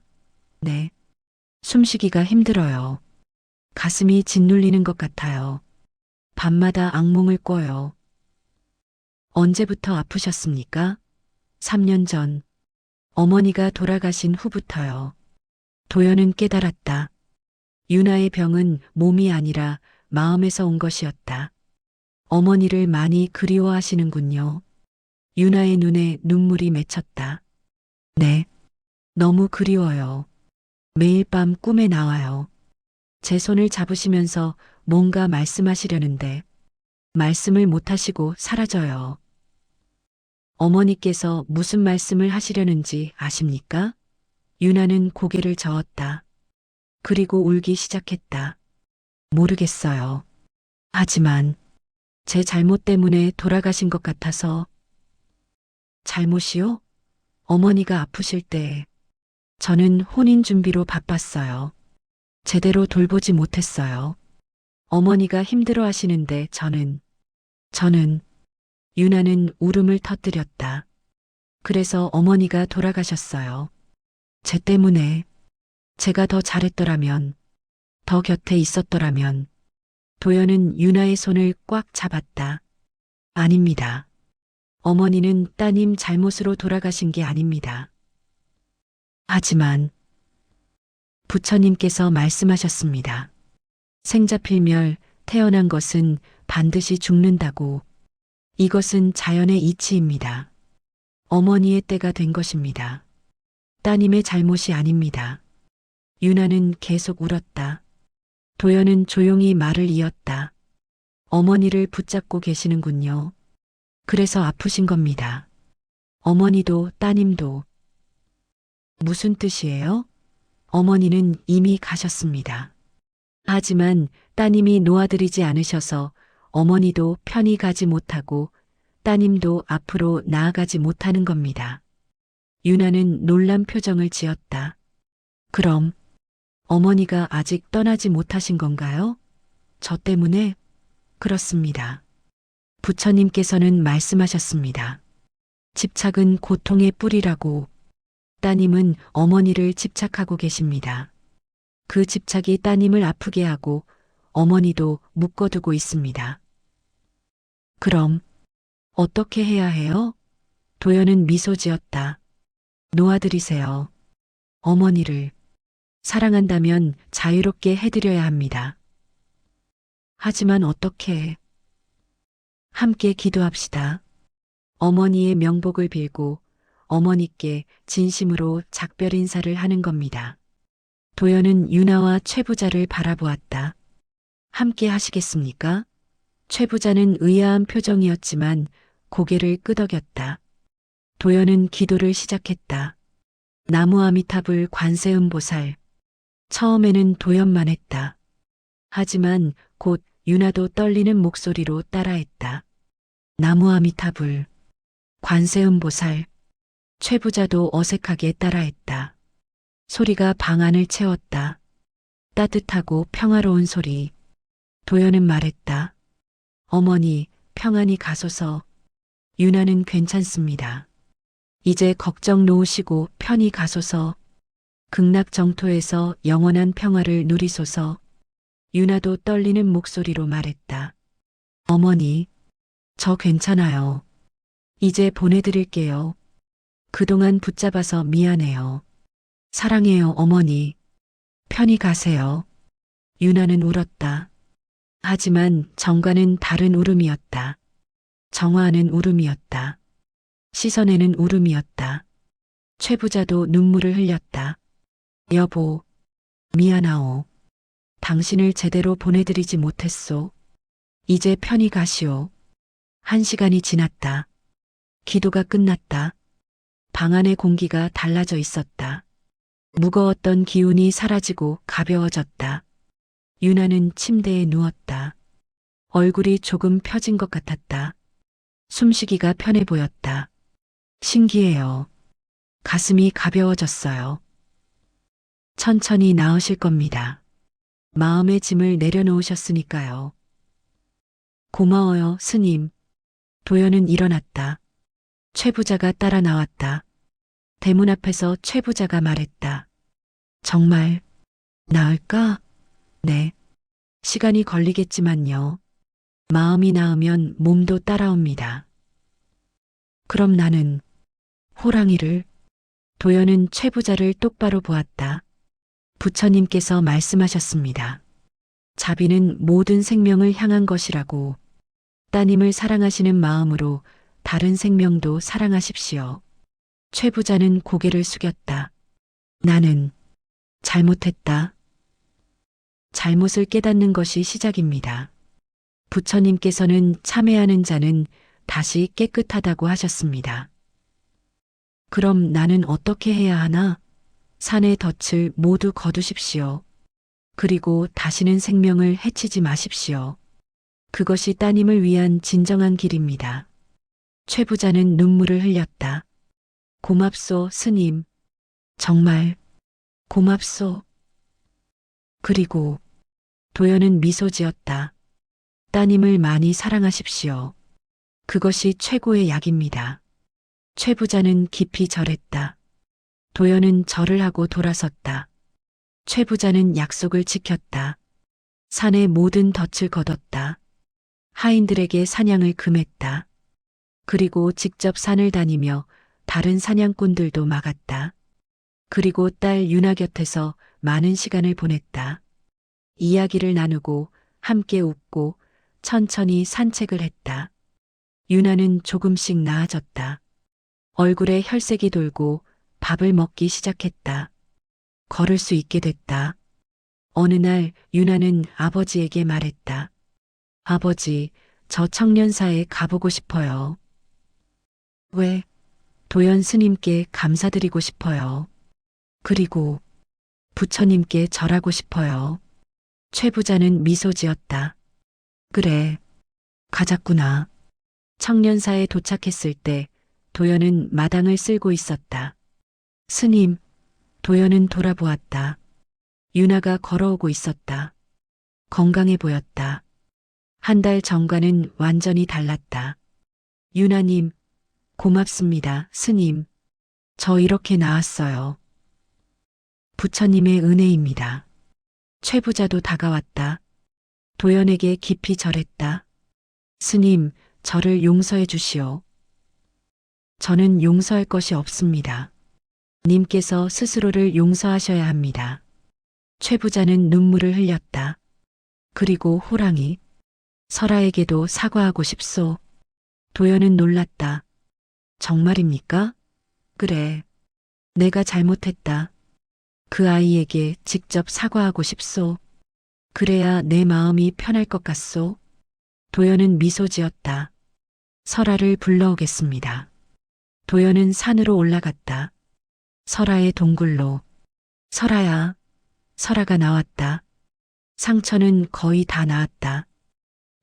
네. 숨쉬기가 힘들어요. 가슴이 짓눌리는 것 같아요. 밤마다 악몽을 꿔요. 언제부터 아프셨습니까? 3년 전. 어머니가 돌아가신 후부터요. 도연은 깨달았다. 유나의 병은 몸이 아니라 마음에서 온 것이었다. 어머니를 많이 그리워하시는군요. 유나의 눈에 눈물이 맺혔다. 네. 너무 그리워요. 매일 밤 꿈에 나와요. 제 손을 잡으시면서 뭔가 말씀하시려는데 말씀을 못하시고 사라져요. 어머니께서 무슨 말씀을 하시려는지 아십니까? 유나는 고개를 저었다. 그리고 울기 시작했다. 모르겠어요. 하지만 제 잘못 때문에 돌아가신 것 같아서. 잘못이요? 어머니가 아프실 때 저는 혼인 준비로 바빴어요. 제대로 돌보지 못했어요. 어머니가 힘들어 하시는데 저는 유나는 울음을 터뜨렸다. 그래서 어머니가 돌아가셨어요. 제 때문에. 제가 더 잘했더라면, 더 곁에 있었더라면. 도연은 유나의 손을 꽉 잡았다. 아닙니다. 어머니는 따님 잘못으로 돌아가신 게 아닙니다. 하지만 부처님께서 말씀하셨습니다. 생자필멸, 태어난 것은 반드시 죽는다고. 이것은 자연의 이치입니다. 어머니의 때가 된 것입니다. 따님의 잘못이 아닙니다. 유나는 계속 울었다. 도연은 조용히 말을 이었다. 어머니를 붙잡고 계시는군요. 그래서 아프신 겁니다. 어머니도 따님도. 무슨 뜻이에요? 어머니는 이미 가셨습니다. 하지만 따님이 놓아드리지 않으셔서 어머니도 편히 가지 못하고 따님도 앞으로 나아가지 못하는 겁니다. 유나는 놀란 표정을 지었다. 그럼 어머니가 아직 떠나지 못하신 건가요? 저 때문에? 그렇습니다. 부처님께서는 말씀하셨습니다. 집착은 고통의 뿌리라고. 따님은 어머니를 집착하고 계십니다. 그 집착이 따님을 아프게 하고 어머니도 묶어두고 있습니다. 그럼 어떻게 해야 해요? 도연은 미소 지었다. 놓아드리세요. 어머니를. 사랑한다면 자유롭게 해드려야 합니다. 하지만 어떻게? 함께 기도합시다. 어머니의 명복을 빌고 어머니께 진심으로 작별 인사를 하는 겁니다. 도연은 유나와 최부자를 바라보았다. 함께 하시겠습니까? 최부자는 의아한 표정이었지만 고개를 끄덕였다. 도연은 기도를 시작했다. 나무 아미타불 관세음보살. 처음에는 도연만 했다. 하지만 곧 유나도 떨리는 목소리로 따라했다. 나무 아미타불. 관세음보살. 최부자도 어색하게 따라했다. 소리가 방 안을 채웠다. 따뜻하고 평화로운 소리. 도연은 말했다. 어머니, 평안히 가소서. 유나는 괜찮습니다. 이제 걱정 놓으시고 편히 가소서. 극락정토에서 영원한 평화를 누리소서. 유나도 떨리는 목소리로 말했다. 어머니, 저 괜찮아요. 이제 보내드릴게요. 그동안 붙잡아서 미안해요. 사랑해요, 어머니. 편히 가세요. 유나는 울었다. 하지만 정과는 다른 울음이었다. 정화하는 울음이었다. 시선에는 울음이었다. 최 부자도 눈물을 흘렸다. 여보, 미안하오. 당신을 제대로 보내드리지 못했소. 이제 편히 가시오. 1시간이 지났다. 기도가 끝났다. 방 안의 공기가 달라져 있었다. 무거웠던 기운이 사라지고 가벼워졌다. 유나는 침대에 누웠다. 얼굴이 조금 펴진 것 같았다. 숨쉬기가 편해 보였다. 신기해요. 가슴이 가벼워졌어요. 천천히 나으실 겁니다. 마음의 짐을 내려놓으셨으니까요. 고마워요, 스님. 도연은 일어났다. 최 부자가 따라 나왔다. 대문 앞에서 최 부자가 말했다. 정말 나을까? 네. 시간이 걸리겠지만요. 마음이 나으면 몸도 따라옵니다. 그럼 나는 호랑이를. 도연은 최 부자를 똑바로 보았다. 부처님께서 말씀하셨습니다. 자비는 모든 생명을 향한 것이라고. 따님을 사랑하시는 마음으로 다른 생명도 사랑하십시오. 최 부자는 고개를 숙였다. 나는 잘못했다. 잘못을 깨닫는 것이 시작입니다. 부처님께서는 참회하는 자는 다시 깨끗하다고 하셨습니다. 그럼 나는 어떻게 해야 하나? 산의 덫을 모두 거두십시오. 그리고 다시는 생명을 해치지 마십시오. 그것이 따님을 위한 진정한 길입니다. 최 부자는 눈물을 흘렸다. 고맙소, 스님. 정말 고맙소. 그리고 도연은 미소 지었다. 따님을 많이 사랑하십시오. 그것이 최고의 약입니다. 최 부자는 깊이 절했다. 도연은 절을 하고 돌아섰다. 최 부자는 약속을 지켰다. 산의 모든 덫을 걷었다. 하인들에게 사냥을 금했다. 그리고 직접 산을 다니며 다른 사냥꾼들도 막았다. 그리고 딸 유나 곁에서 많은 시간을 보냈다. 이야기를 나누고 함께 웃고 천천히 산책을 했다. 유나는 조금씩 나아졌다. 얼굴에 혈색이 돌고 밥을 먹기 시작했다. 걸을 수 있게 됐다. 어느 날 유나는 아버지에게 말했다. 아버지, 저 청년사에 가보고 싶어요. 왜? 도연 스님께 감사드리고 싶어요. 그리고 부처님께 절하고 싶어요. 최 부자는 미소 지었다. 그래, 가자꾸나. 청년사에 도착했을 때 도연은 마당을 쓸고 있었다. 스님, 도연은 돌아보았다. 유나가 걸어오고 있었다. 건강해 보였다. 1달 전과는 완전히 달랐다. 유나님, 고맙습니다, 스님. 저 이렇게 나았어요. 부처님의 은혜입니다. 최 부자도 다가왔다. 도연에게 깊이 절했다. 스님, 저를 용서해 주시오. 저는 용서할 것이 없습니다. 님께서 스스로를 용서하셔야 합니다. 최 부자는 눈물을 흘렸다. 그리고 호랑이, 설아에게도 사과하고 싶소. 도연은 놀랐다. 정말입니까? 그래. 내가 잘못했다. 그 아이에게 직접 사과하고 싶소. 그래야 내 마음이 편할 것 같소. 도연은 미소 지었다. 설아를 불러오겠습니다. 도연은 산으로 올라갔다. 설아의 동굴로. 설아야. 설아가 나왔다. 상처는 거의 다 나았다.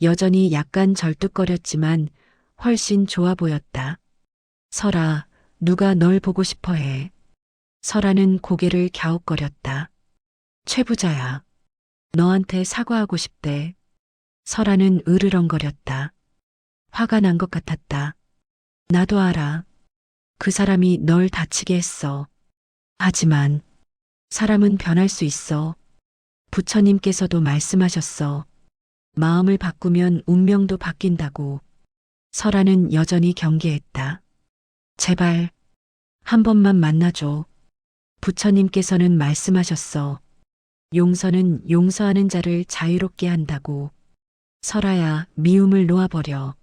여전히 약간 절뚝거렸지만 훨씬 좋아 보였다. 설아, 누가 널 보고 싶어 해. 설아는 고개를 갸웃거렸다. 최 부자야. 너한테 사과하고 싶대. 설아는 으르렁거렸다. 화가 난 것 같았다. 나도 알아. 그 사람이 널 다치게 했어. 하지만 사람은 변할 수 있어. 부처님께서도 말씀하셨어. 마음을 바꾸면 운명도 바뀐다고. 설아는 여전히 경계했다. 제발, 한 번만 만나줘. 부처님께서는 말씀하셨어. 용서는 용서하는 자를 자유롭게 한다고. 설아야, 미움을 놓아버려.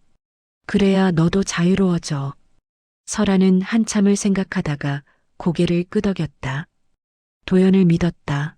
그래야 너도 자유로워져. 설아는 한참을 생각하다가 고개를 끄덕였다. 도연을 믿었다.